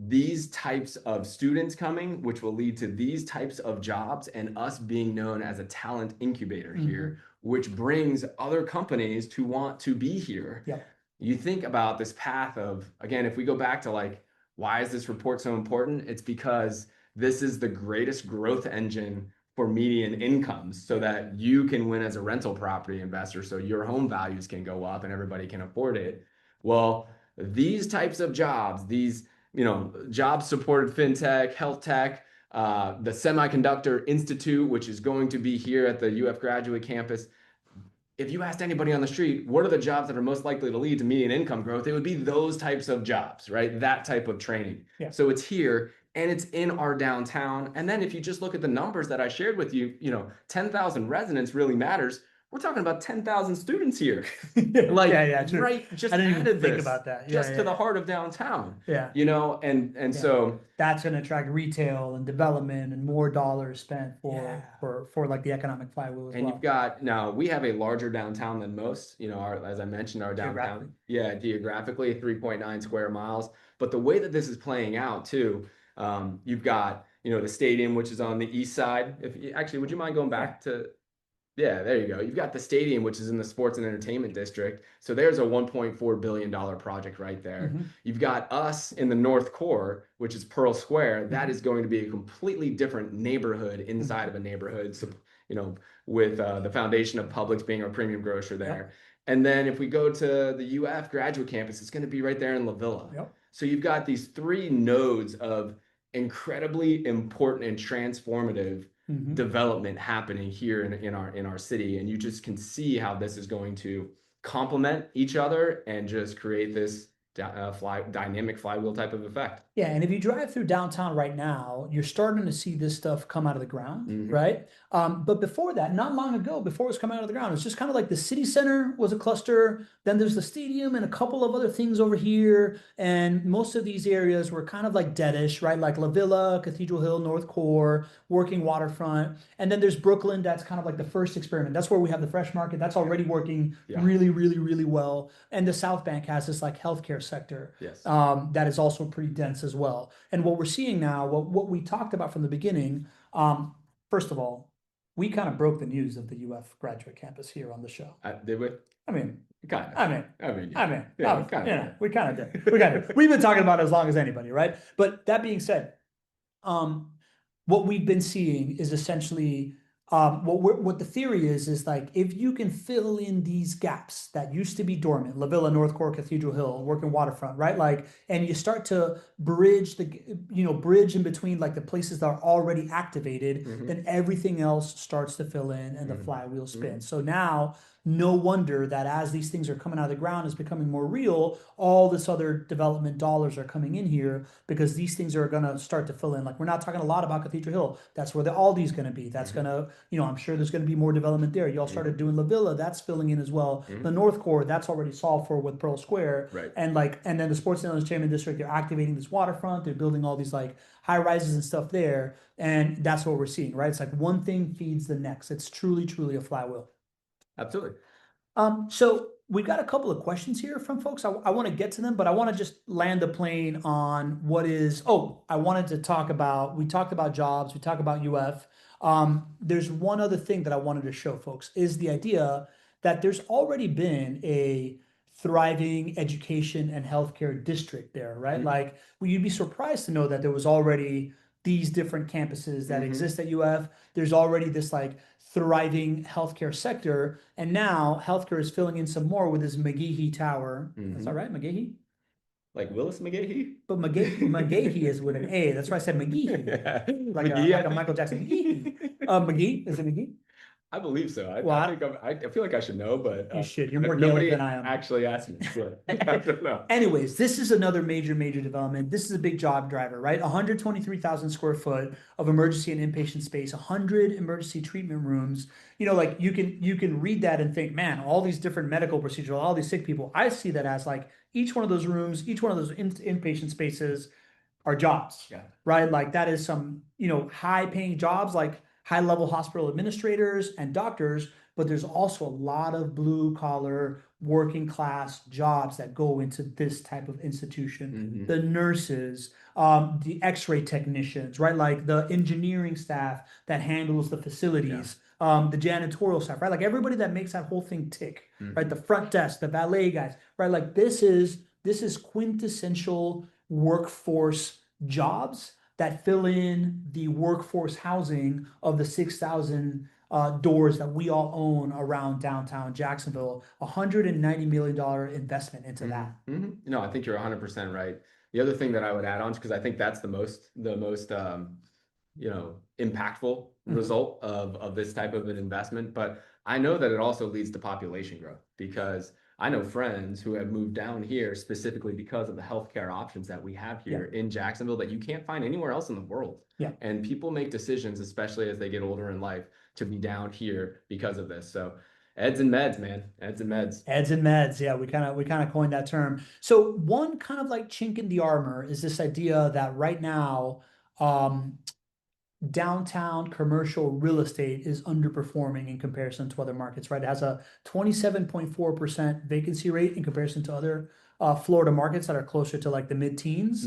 these types of students coming, which will lead to these types of jobs, and us being known as a talent incubator here, which brings other companies to want to be here. You think about this path of, again, if we go back to like, why is this report so important? It's because this is the greatest growth engine for median incomes so that you can win as a rental property investor, so your home values can go up and everybody can afford it. Well, these types of jobs, these, you know, job supported fintech, health tech, the Semiconductor Institute, which is going to be here at the UF graduate campus. If you asked anybody on the street, what are the jobs that are most likely to lead to median income growth? It would be those types of jobs, right? That type of training. So it's here and it's in our downtown. And then if you just look at the numbers that I shared with you, you know, 10,000 residents really matters. We're talking about 10,000 students here. Like, right, just
I didn't even
added
think
this
about that.
just to the heart of downtown.
Yeah.
You know, and so
that's going to attract retail and development and more dollars spent for like the economic flywheel as well.
And you've got, now we have a larger downtown than most, you know, as I mentioned, our downtown, geographically 3.9 square miles. But the way that this is playing out too, you've got the stadium, which is on the east side. Actually, would you mind going back to? Yeah, there you go. You've got the stadium, which is in the sports and entertainment district. So there's a $1.4 billion project right there.
Mm-hmm.
You've got us in the North Core, which is Pearl Square. That is going to be a completely different neighborhood inside of a neighborhood. So, with the foundation of Publix being our premium grocer there. And then if we go to the UF graduate campus, it's going to be right there in La Villa.
Yep.
So you've got these three nodes of incredibly important and transformative development happening here in our city, and you just can see how this is going to complement each other and just create this dynamic flywheel type of effect.
Yeah, and if you drive through downtown right now, you're starting to see this stuff come out of the ground, right? But before that, not long ago, before it was coming out of the ground, it's just kind of like the city center was a cluster. Then there's the stadium and a couple of other things over here. And most of these areas were kind of like deadish, right? Like La Villa, Cathedral Hill, North Core, working waterfront. And then there's Brooklyn. That's kind of like the first experiment. That's where we have the Fresh Market. That's already working really, really, really well. And the South Bank has this like healthcare sector that is also pretty dense as well. And what we're seeing now, what we talked about from the beginning, first of all, we kind of broke the news of the UF graduate campus here on the show.
Did we?
I mean,
kind of.
We kind of did. We've been talking about it as long as anybody, right? But that being said, what we've been seeing is essentially what the theory is like if you can fill in these gaps that used to be dormant, La Villa, North Core, Cathedral Hill, working waterfront, right? Like, and you start to bridge bridge in between like the places that are already activated, then everything else starts to fill in and the flywheel spins. So now, no wonder that as these things are coming out of the ground, it's becoming more real, all this other development dollars are coming in here because these things are going to start to fill in. Like, we're not talking a lot about Cathedral Hill. That's where the Aldi's going to be. That's going to, I'm sure there's going to be more development there. Y'all started doing La Villa. That's filling in as well. The North Core, that's already solved for with Pearl Square.
Right.
And then the Sports and Entertainment District, they're activating this waterfront. They're building all these like high rises and stuff there. And that's what we're seeing, right? It's like one thing feeds the next. It's truly, truly a flywheel.
Absolutely.
So we've got a couple of questions here from folks. I want to get to them, but I want to just land the plane on I wanted to talk about, we talked about jobs, we talked about UF. There's one other thing that I wanted to show folks is the idea that there's already been a thriving education and healthcare district there, right? Like, you'd be surprised to know that there was already these different campuses that exist at UF. There's already this like thriving healthcare sector, and now healthcare is filling in some more with this McGehee Tower. That's all right, McGehee?
Like Willis McGahee?
But McGahee is with an A. That's why I said McGehee. Like a Michael Jackson. McGehee. McGee? Is it McGee?
I believe so. I feel like I should know, but
you should. You're more Gaelic than I am.
Actually asked me. So I don't know.
Anyways, this is another major development. This is a big job driver, right? 123,000 square foot of emergency and inpatient space, 100 emergency treatment rooms. Like you can read that and think, man, all these different medical procedures, all these sick people. I see that as like each one of those rooms, each one of those inpatient spaces are jobs, right? Like that is some, high paying jobs, like high level hospital administrators and doctors, but there's also a lot of blue collar working class jobs that go into this type of institution. The nurses, the x-ray technicians, right? Like the engineering staff that handles the facilities, the janitorial staff, right? Like everybody that makes that whole thing tick, right? The front desk, the valet guys, right? Like this is quintessential workforce jobs that fill in the workforce housing of the 6,000 doors that we all own around downtown Jacksonville. $190 million investment into that.
No, I think you're 100% right. The other thing that I would add on, because I think that's the most impactful result of this type of an investment, but I know that it also leads to population growth, because I know friends who have moved down here specifically because of the healthcare options that we have here in Jacksonville that you can't find anywhere else in the world. And people make decisions, especially as they get older in life, to be down here because of this. So Eds and Meds, man. Eds and Meds.
Eds and Meds. Yeah, we kind of coined that term. So one kind of like chink in the armor is this idea that right now, downtown commercial real estate is underperforming in comparison to other markets, right? It has a 27.4% vacancy rate in comparison to other Florida markets that are closer to like the mid-teens.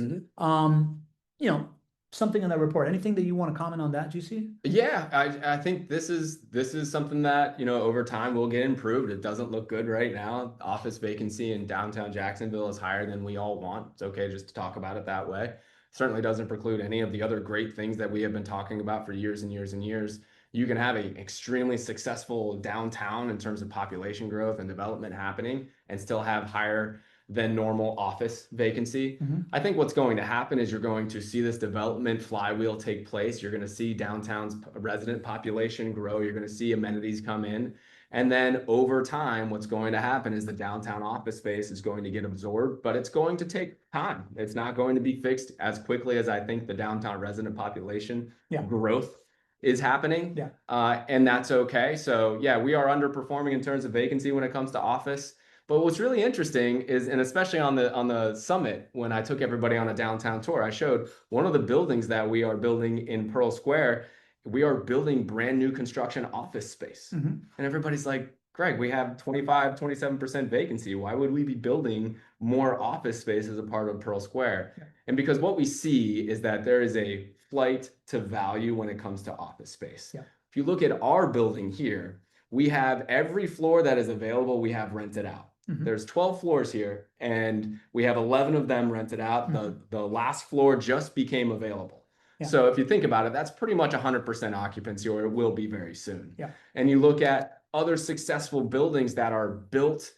something in that report. Anything that you want to comment on that, GC?
Yeah, I think this is something that, over time will get improved. It doesn't look good right now. Office vacancy in downtown Jacksonville is higher than we all want. It's okay just to talk about it that way. Certainly doesn't preclude any of the other great things that we have been talking about for years and years and years. You can have an extremely successful downtown in terms of population growth and development happening and still have higher than normal office vacancy. I think what's going to happen is you're going to see this development flywheel take place. You're going to see downtown's resident population grow. You're going to see amenities come in. And then over time, what's going to happen is the downtown office space is going to get absorbed, but it's going to take time. It's not going to be fixed as quickly as I think the downtown resident population growth is happening. And that's okay. So yeah, we are underperforming in terms of vacancy when it comes to office. But what's really interesting is, and especially on the summit, when I took everybody on a downtown tour, I showed one of the buildings that we are building in Pearl Square. We are building brand new construction office space. And everybody's like, Greg, we have 27% vacancy. Why would we be building more office space as a part of Pearl Square? And because what we see is that there is a flight to value when it comes to office space. If you look at our building here, we have every floor that is available, we have rented out. There's 12 floors here, and we have 11 of them rented out. The last floor just became available. So if you think about it, that's pretty much 100% occupancy, or it will be very soon. And you look at other successful buildings that are built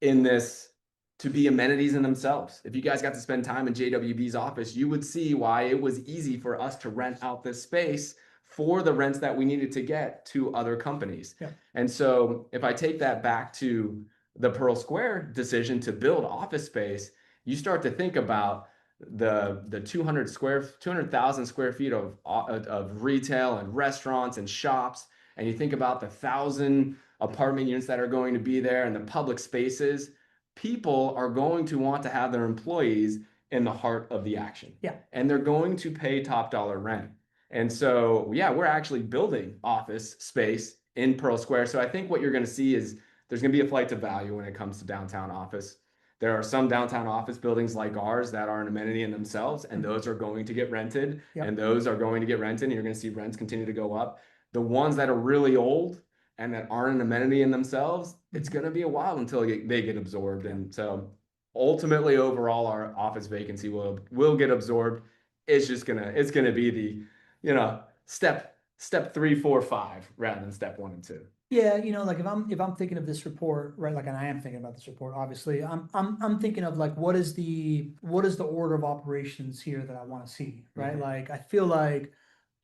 in this to be amenities in themselves. If you guys got to spend time in JWB's office, you would see why it was easy for us to rent out this space for the rents that we needed to get to other companies. And so if I take that back to the Pearl Square decision to build office space, you start to think about the 200,000 square feet of retail and restaurants and shops, and you think about the 1,000 apartment units that are going to be there and the public spaces. People are going to want to have their employees in the heart of the action. And they're going to pay top dollar rent. And so, yeah, we're actually building office space in Pearl Square. So I think what you're going to see is there's going to be a flight to value when it comes to downtown office. There are some downtown office buildings like ours that are an amenity in themselves, and those are going to get rented, and those are going to get rented, and you're going to see rents continue to go up. The ones that are really old and that aren't an amenity in themselves, it's going to be a while until they get absorbed. And so ultimately, overall, our office vacancy will get absorbed. It's going to be the, step 3, 4, 5 rather than step 1 and 2.
Yeah, like if I'm thinking of this report, right? Like, and I am thinking about this report, obviously. I'm thinking of like what is the order of operations here that I want to see, right? Like I feel like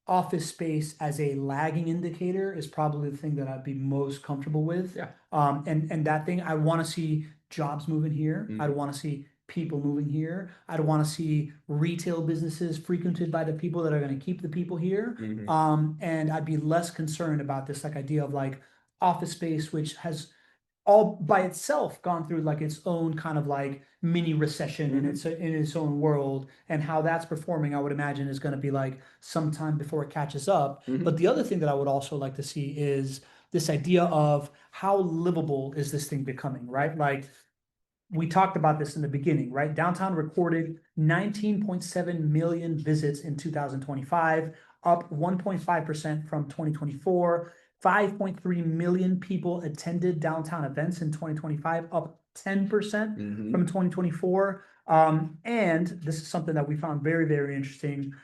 office space as a lagging indicator is probably the thing that I'd be most comfortable with. And that thing, I want to see jobs moving here. I'd want to see people moving here. I'd want to see retail businesses frequented by the people that are going to keep the people here. And I'd be less concerned about this like idea of like office space, which has all by itself gone through like its own kind of like mini recession in its own world, and how that's performing, I would imagine, is going to be like sometime before it catches up. But the other thing that I would also like to see is this idea of how livable is this thing becoming, right? Like we talked about this in the beginning, right? Downtown recorded 19.7 million visits in 2025, up 1.5% from 2024. 5.3 million people attended downtown events in 2025, up 10% from 2024. And this is something that we found very, very interesting.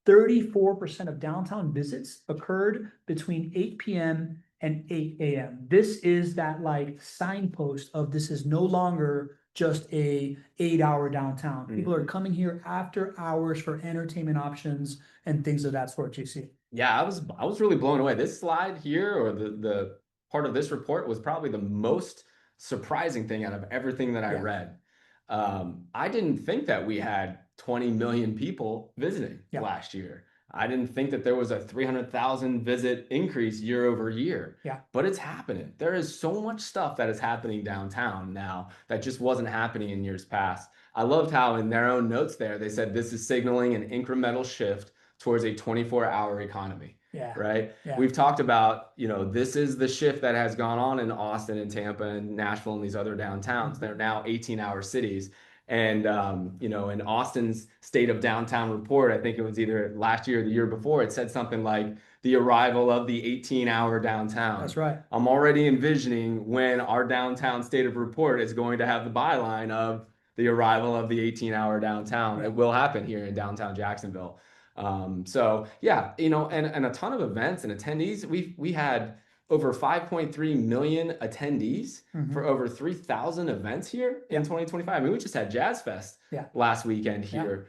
34% of downtown visits occurred between 8 p.m. and 8 a.m. This is that like signpost of this is no longer just a 8-hour downtown. People are coming here after hours for entertainment options and things of that sort, GC.
Yeah, I was really blown away. This slide here, or the part of this report, was probably the most surprising thing out of everything that I read. I didn't think that we had 20 million people visiting last year. I didn't think that there was a 300,000 visit increase year over year. But it's happening. There is so much stuff that is happening downtown now that just wasn't happening in years past. I loved how in their own notes there, they said this is signaling an incremental shift towards a 24-hour economy. Right? We've talked about, this is the shift that has gone on in Austin and Tampa and Nashville and these other downtowns. They're now 18-hour cities. And you know, in Austin's State of Downtown report, I think it was either last year or the year before, it said something like the arrival of the 18-hour downtown.
That's right.
I'm already envisioning when our downtown state of report is going to have the byline of the arrival of the 18-hour downtown.
Yeah.
It will happen here in downtown Jacksonville. So yeah, you know, and a ton of events and attendees. We had over 5.3 million attendees for over 3,000 events here in 2025. I mean, we just had Jazz Fest last weekend here.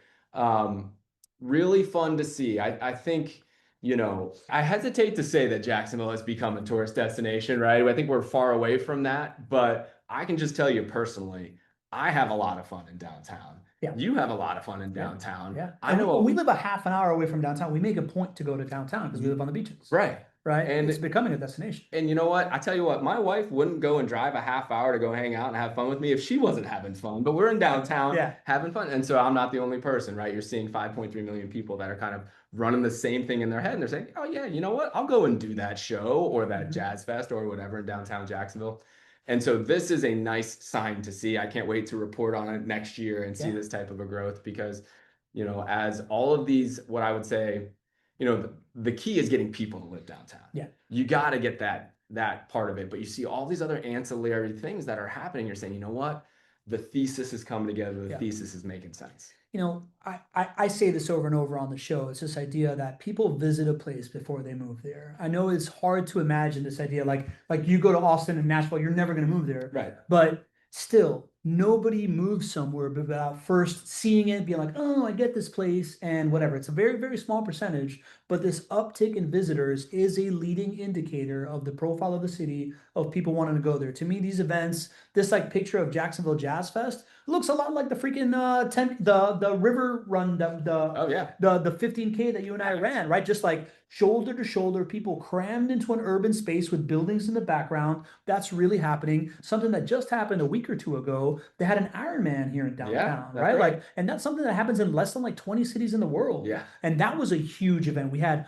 Really fun to see. I think, you know, I hesitate to say that Jacksonville has become a tourist destination, right? I think we're far away from that, but I can just tell you personally, I have a lot of fun in downtown.
Yeah.
You have a lot of fun in downtown.
Yeah.
I know
we live a half an hour away from downtown. We make a point to go to downtown because we live on the beaches.
Right.
Right. And it's becoming a destination.
And you know what? I tell you what, my wife wouldn't go and drive a half hour to go hang out and have fun with me if she wasn't having fun. But we're in downtown having fun. And so I'm not the only person, right? You're seeing 5.3 million people that are kind of running the same thing in their head. And they're saying, oh, yeah, you know what? I'll go and do that show or that Jazz Fest or whatever in downtown Jacksonville. And so this is a nice sign to see. I can't wait to report on it next year and see this type of a growth because, you know, as all of these, what I would say, you know, the key is getting people to live downtown. Yeah. You got to get that part of it. But you see all these other ancillary things that are happening. You're saying, you know what? The thesis is coming together. The thesis is making sense.
You know, I say this over and over on the show. It's this idea that people visit a place before they move there. I know it's hard to imagine this idea, like you go to Austin and Nashville, you're never going to move there. Right. But still, nobody moves somewhere without first seeing it, being like, oh, I get this place and whatever. It's a very, very small percentage, but this uptick in visitors is a leading indicator of the profile of the city, of people wanting to go there. To me, these events, this like picture of Jacksonville Jazz Fest looks a lot like the freaking the river run, the 15K that you and I ran, right? Just like shoulder to shoulder, people crammed into an urban space with buildings in the background. That's really happening. Something that just happened a week or two ago. They had an Ironman here in downtown, right? Like, and that's something that happens in less than like 20 cities in the world. Yeah. And that was a huge event. We had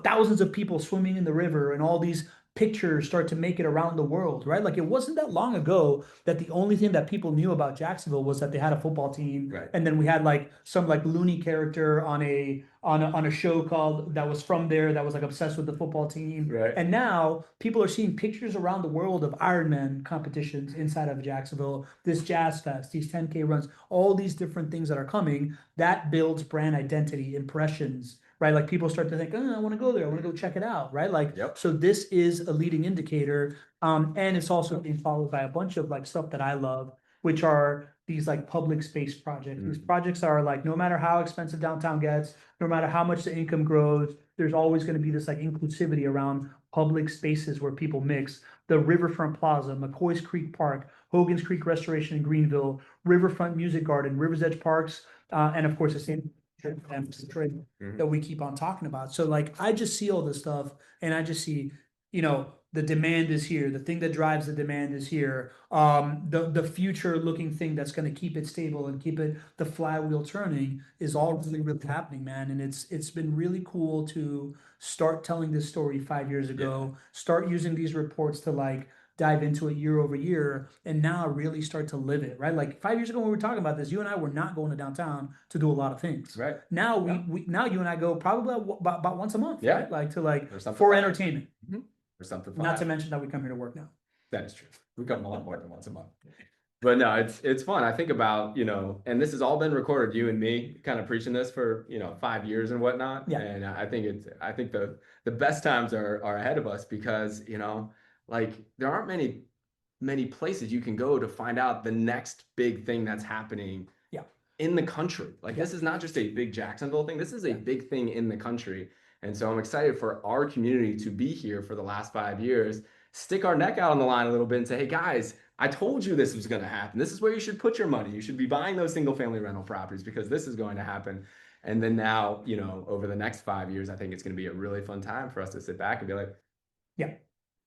thousands of people swimming in the river and all these pictures start to make it around the world, right? Like it wasn't that long ago that the only thing that people knew about Jacksonville was that they had a football team, and then we had like some like loony character on a show called that was from there that was like obsessed with the football team, and now people are seeing pictures around the world of Ironman competitions inside of Jacksonville, this Jazz Fest, these 10K runs, all these different things that are coming. That builds brand identity, impressions. Right, like people start to think, oh, I want to go there. I want to go check it out. Right, like so. This is a leading indicator, and it's also being followed by a bunch of like stuff that I love, which are these like public space projects. These projects are like, no matter how expensive downtown gets, no matter how much the income grows, there's always going to be this like inclusivity around public spaces where people mix. The Riverfront Plaza, McCoy's Creek Park, Hogan's Creek Restoration in Greenville, Riverfront Music Garden, Rivers Edge Parks, and of course the same that we keep on talking about. So like I just see all this stuff and I just see, you know, the demand is here. The thing that drives the demand is here. The future looking thing that's going to keep it stable and keep it the flywheel turning is all really, really happening, man. And it's been really cool to start telling this story 5 years ago, start using these reports to like dive into it year over year, and now really start to live it, right? Like 5 years ago when we were talking about this, you and I were not going to downtown to do a lot of things. Right. Now we now you and I go probably about once a month, right? Like to like for entertainment.
Or something.
Not to mention that we come here to work now.
That is true. We come a lot more than once a month. But no, it's fun. I think about, you know, and this has all been recorded, you and me kind of preaching this for, you know, 5 years and whatnot. Yeah. And I think the best times are ahead of us because, you know, like there aren't many places you can go to find out the next big thing that's happening in the country. Like this is not just a big Jacksonville thing. This is a big thing in the country. And so I'm excited for our community to be here for the last 5 years, stick our neck out on the line a little bit and say, hey guys, I told you this was going to happen. This is where you should put your money. You should be buying those single family rental properties because this is going to happen. And then now, you know, over the next 5 years, I think it's going to be a really fun time for us to sit back and be like,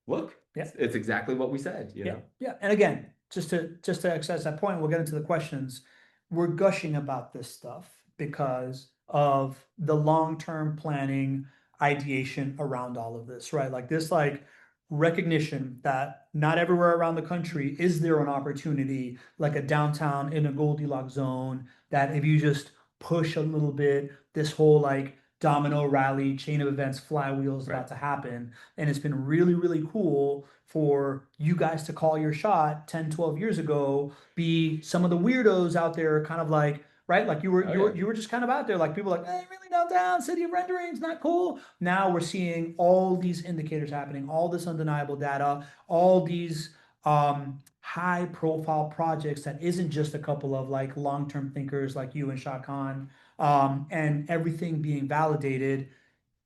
look, it's exactly what we said, you know?
Yeah. And again, just to access that point, we'll get into the questions. We're gushing about this stuff because of the long-term planning ideation around all of this, right? Like this, like recognition that not everywhere around the country is there an opportunity like a downtown in a Goldilocks zone that if you just push a little bit, this whole like domino rally chain of events flywheel is about to happen. And it's been really, really cool for you guys to call your shot 10, 12 years ago, be some of the weirdos out there kind of like, right? Like you were just kind of out there, like people like, hey, really downtown, city of renderings, not cool. Now we're seeing all these indicators happening, all this undeniable data, all these high profile projects that isn't just a couple of like long-term thinkers like you and Shah Khan, and everything being validated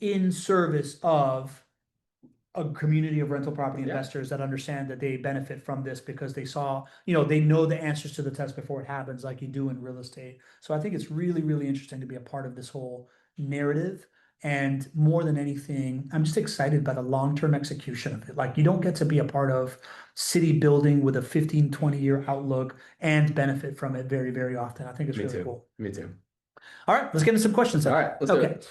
in service of a community of rental property investors that understand that they benefit from this because they saw, they know the answers to the test before it happens, like you do in real estate. So I think it's really, really interesting to be a part of this whole narrative. And more than anything, I'm just excited by the long-term execution of it. Like you don't get to be a part of city building with a 15, 20-year outlook and benefit from it very, very often. I think it's really cool.
Me too.
All right, let's get into some questions then.
All right, let's do it.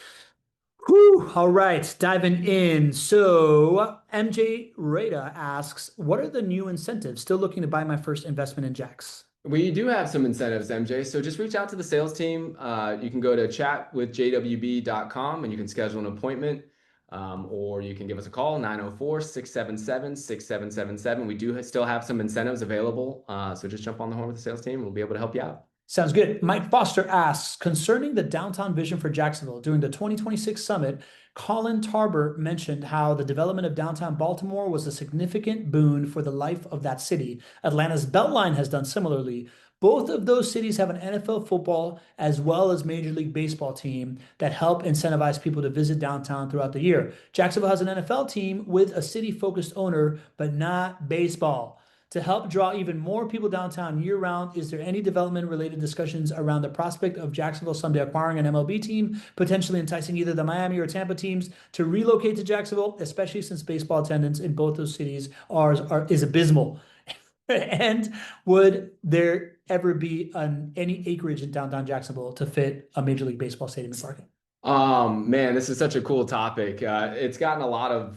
Whew, all right, diving in. So MJ Rada asks, what are the new incentives? Still looking to buy my first investment in Jax.
We do have some incentives, MJ. So just reach out to the sales team. You can go to chatwithjwb.com and you can schedule an appointment, or you can give us a call, 904-677-6777. We do still have some incentives available. So just jump on the horn with the sales team. We'll be able to help you out.
Sounds good. Mike Foster asks, concerning the downtown vision for Jacksonville, during the 2026 summit, Colin Tarber mentioned how the development of downtown Baltimore was a significant boon for the life of that city. Atlanta's Beltline has done similarly. Both of those cities have an NFL football as well as Major League Baseball team that help incentivize people to visit downtown throughout the year. Jacksonville has an NFL team with a city-focused owner, but not baseball. To help draw even more people downtown year-round, is there any development-related discussions around the prospect of Jacksonville someday acquiring an MLB team, potentially enticing either the Miami or Tampa teams to relocate to Jacksonville, especially since baseball attendance in both those cities is abysmal? And would there ever be any acreage in downtown Jacksonville to fit a Major League Baseball stadium and parking?
Man, this is such a cool topic. It's gotten a lot of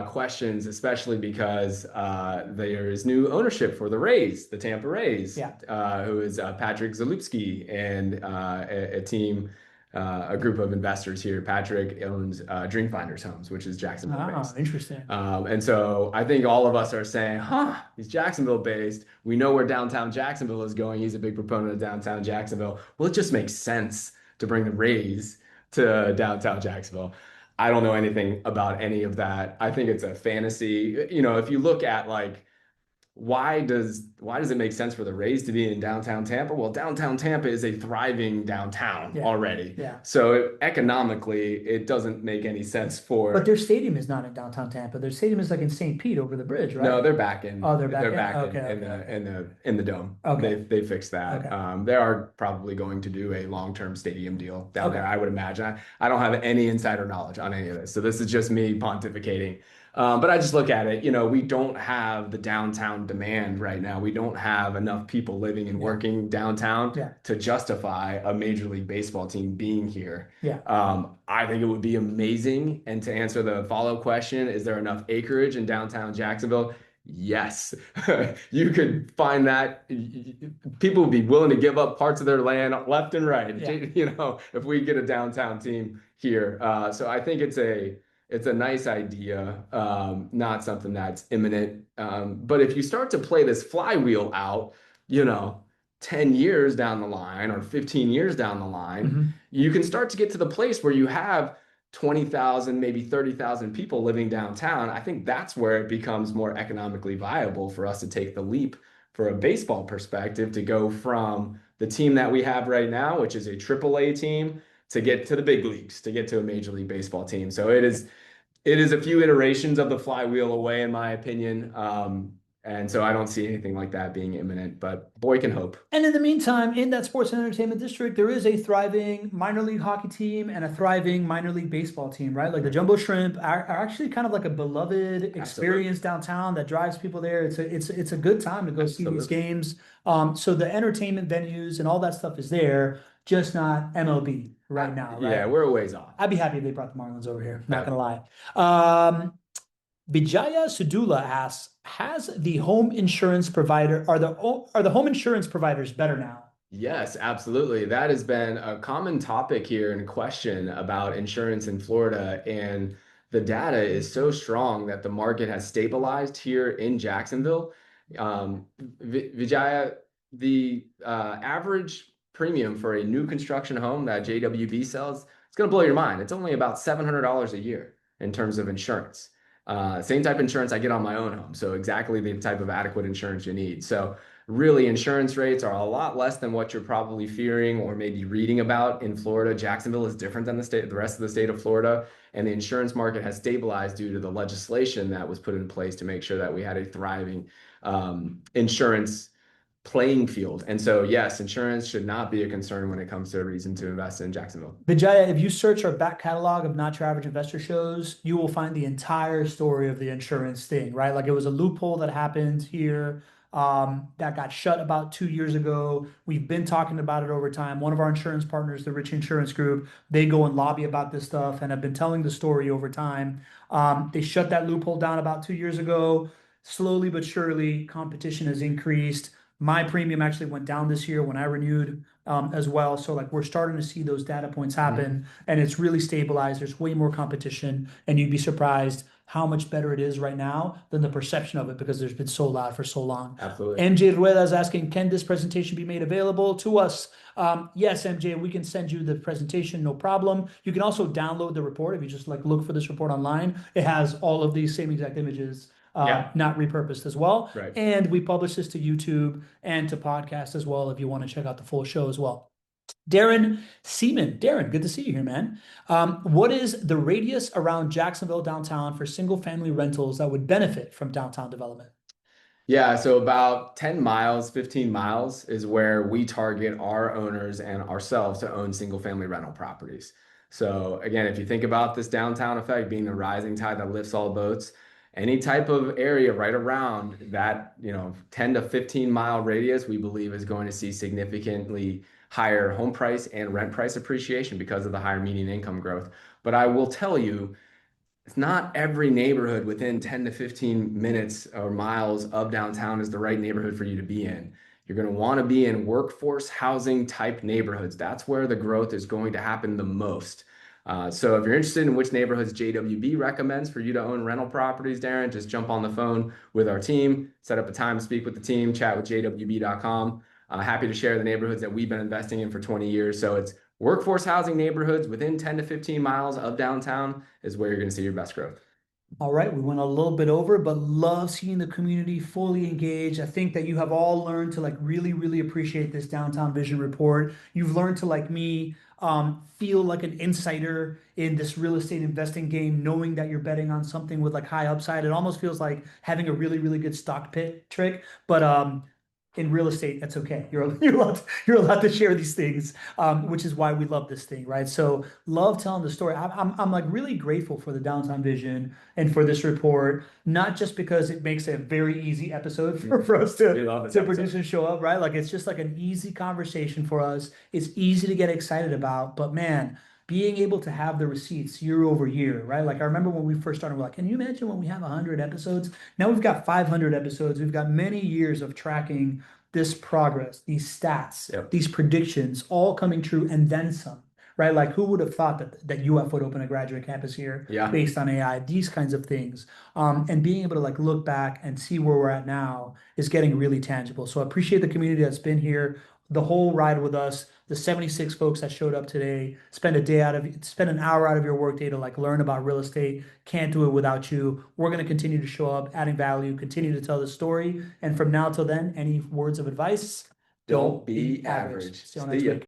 questions, especially because there is new ownership for the Rays, the Tampa Rays, who is Patrick Zalupski and a team, a group of investors here. Patrick owns Dreamfinders Homes, which is Jacksonville based.
Interesting.
And so I think all of us are saying, he's Jacksonville based. We know where downtown Jacksonville is going. He's a big proponent of downtown Jacksonville. Well, it just makes sense to bring the Rays to downtown Jacksonville. I don't know anything about any of that. I think it's a fantasy. If you look at like, why does it make sense for the Rays to be in downtown Tampa? Well, downtown Tampa is a thriving downtown already. Yeah. So economically, it doesn't make any sense for.
But their stadium is not in downtown Tampa. Their stadium is like in St. Pete over the bridge, right?
No, they're back in.
Oh, they're back
in the dome.
Okay.
They fixed that. Okay. They are probably going to do a long-term stadium deal down there, I would imagine. I don't have any insider knowledge on any of this. So this is just me pontificating. But I just look at it, we don't have the downtown demand right now. We don't have enough people living and working downtown to justify a Major League Baseball team being here. Yeah. I think it would be amazing. And to answer the follow-up question, is there enough acreage in downtown Jacksonville? Yes. You could find that people would be willing to give up parts of their land left and right, if we get a downtown team here. So I think it's a nice idea, not something that's imminent. But if you start to play this flywheel out, 10 years down the line or 15 years down the line, you can start to get to the place where you have 20,000, maybe 30,000 people living downtown. I think that's where it becomes more economically viable for us to take the leap for a baseball perspective to go from the team that we have right now, which is a AAA team, to get to the big leagues, to get to a Major League Baseball team. So it is a few iterations of the flywheel away, in my opinion. And so I don't see anything like that being imminent, but boy can hope.
And in the meantime, in that sports and entertainment district, there is a thriving minor league hockey team and a thriving minor league baseball team, right? Like the Jumbo Shrimp are actually kind of like a beloved experience downtown that drives people there. It's a good time to go see these games. So the entertainment venues and all that stuff is there, just not MLB right now. Right?
Yeah, we're a ways off.
I'd be happy if they brought the Marlins over here. Not gonna lie. Vijaya Sudula asks, has the home insurance provider, are the home insurance providers better now?
Yes, absolutely. That has been a common topic here and question about insurance in Florida. And the data is so strong that the market has stabilized here in Jacksonville. Vijaya, the average premium for a new construction home that JWB sells, it's going to blow your mind. It's only about $700 a year in terms of insurance. Same type of insurance I get on my own home. So exactly the type of adequate insurance you need. So really, insurance rates are a lot less than what you're probably fearing or maybe reading about in Florida. Jacksonville is different than the rest of the state of Florida, and the insurance market has stabilized due to the legislation that was put in place to make sure that we had a thriving insurance playing field. And so, yes, insurance should not be a concern when it comes to a reason to invest in Jacksonville.
Vijaya, if you search our back catalog of Not Your Average Investor shows, you will find the entire story of the insurance thing, right? Like it was a loophole that happened here that got shut about 2 years ago. We've been talking about it over time. One of our insurance partners, the Rich Insurance Group, they go and lobby about this stuff and have been telling the story over time. They shut that loophole down about 2 years ago. Slowly but surely, competition has increased. My premium actually went down this year when I renewed as well. So like we're starting to see those data points happen and it's really stabilized. There's way more competition and you'd be surprised how much better it is right now than the perception of it because there's been so loud for so long.
Absolutely.
MJ Rueda is asking, can this presentation be made available to us? Yes, MJ, we can send you the presentation, no problem. You can also download the report if you just like look for this report online. It has all of these same exact images not repurposed as well.
Right.
And we publish this to YouTube and to podcast as well if you want to check out the full show as well. Darren Seaman. Darren, good to see you here, man. What is the radius around Jacksonville downtown for single family rentals that would benefit from downtown development?
Yeah, so about 10 miles, 15 miles is where we target our owners and ourselves to own single family rental properties. So again, if you think about this downtown effect being the rising tide that lifts all boats, any type of area right around that, 10 to 15 mile radius, we believe is going to see significantly higher home price and rent price appreciation because of the higher median income growth. But I will tell you, it's not every neighborhood within 10 to 15 minutes or miles of downtown is the right neighborhood for you to be in. You're going to want to be in workforce housing type neighborhoods. That's where the growth is going to happen the most. So if you're interested in which neighborhoods JWB recommends for you to own rental properties, Darren, just jump on the phone with our team, set up a time to speak with the team, chat with jwb.com. Happy to share the neighborhoods that we've been investing in for 20 years. So it's workforce housing neighborhoods within 10 to 15 miles of downtown is where you're going to see your best growth.
All right, we went a little bit over, but love seeing the community fully engaged. I think that you have all learned to like really, really appreciate this downtown vision report. You've learned to like me feel like an insider in this real estate investing game, knowing that you're betting on something with like high upside. It almost feels like having a really, really good stock pit trick, but in real estate, that's okay. You're allowed to share these things, which is why we love this thing, right? So love telling the story. I'm like really grateful for the downtown vision and for this report, not just because it makes a very easy episode for us to produce and show up, right? Like it's just like an easy conversation for us. It's easy to get excited about, but man, being able to have the receipts year over year, right? Like I remember when we first started, we're like, can you imagine when we have 100 episodes? Now we've got 500 episodes. We've got many years of tracking this progress, these stats, these predictions, all coming true and then some, right? Like who would have thought that UF would open a graduate campus here based on AI, these kinds of things. And being able to like look back and see where we're at now is getting really tangible. So I appreciate the community that's been here the whole ride with us, the 76 folks that showed up today, spend an hour out of your workday to like learn about real estate. Can't do it without you. We're going to continue to show up, adding value, continue to tell the story. And from now till then, any words of advice?
Don't be average.
See you next week.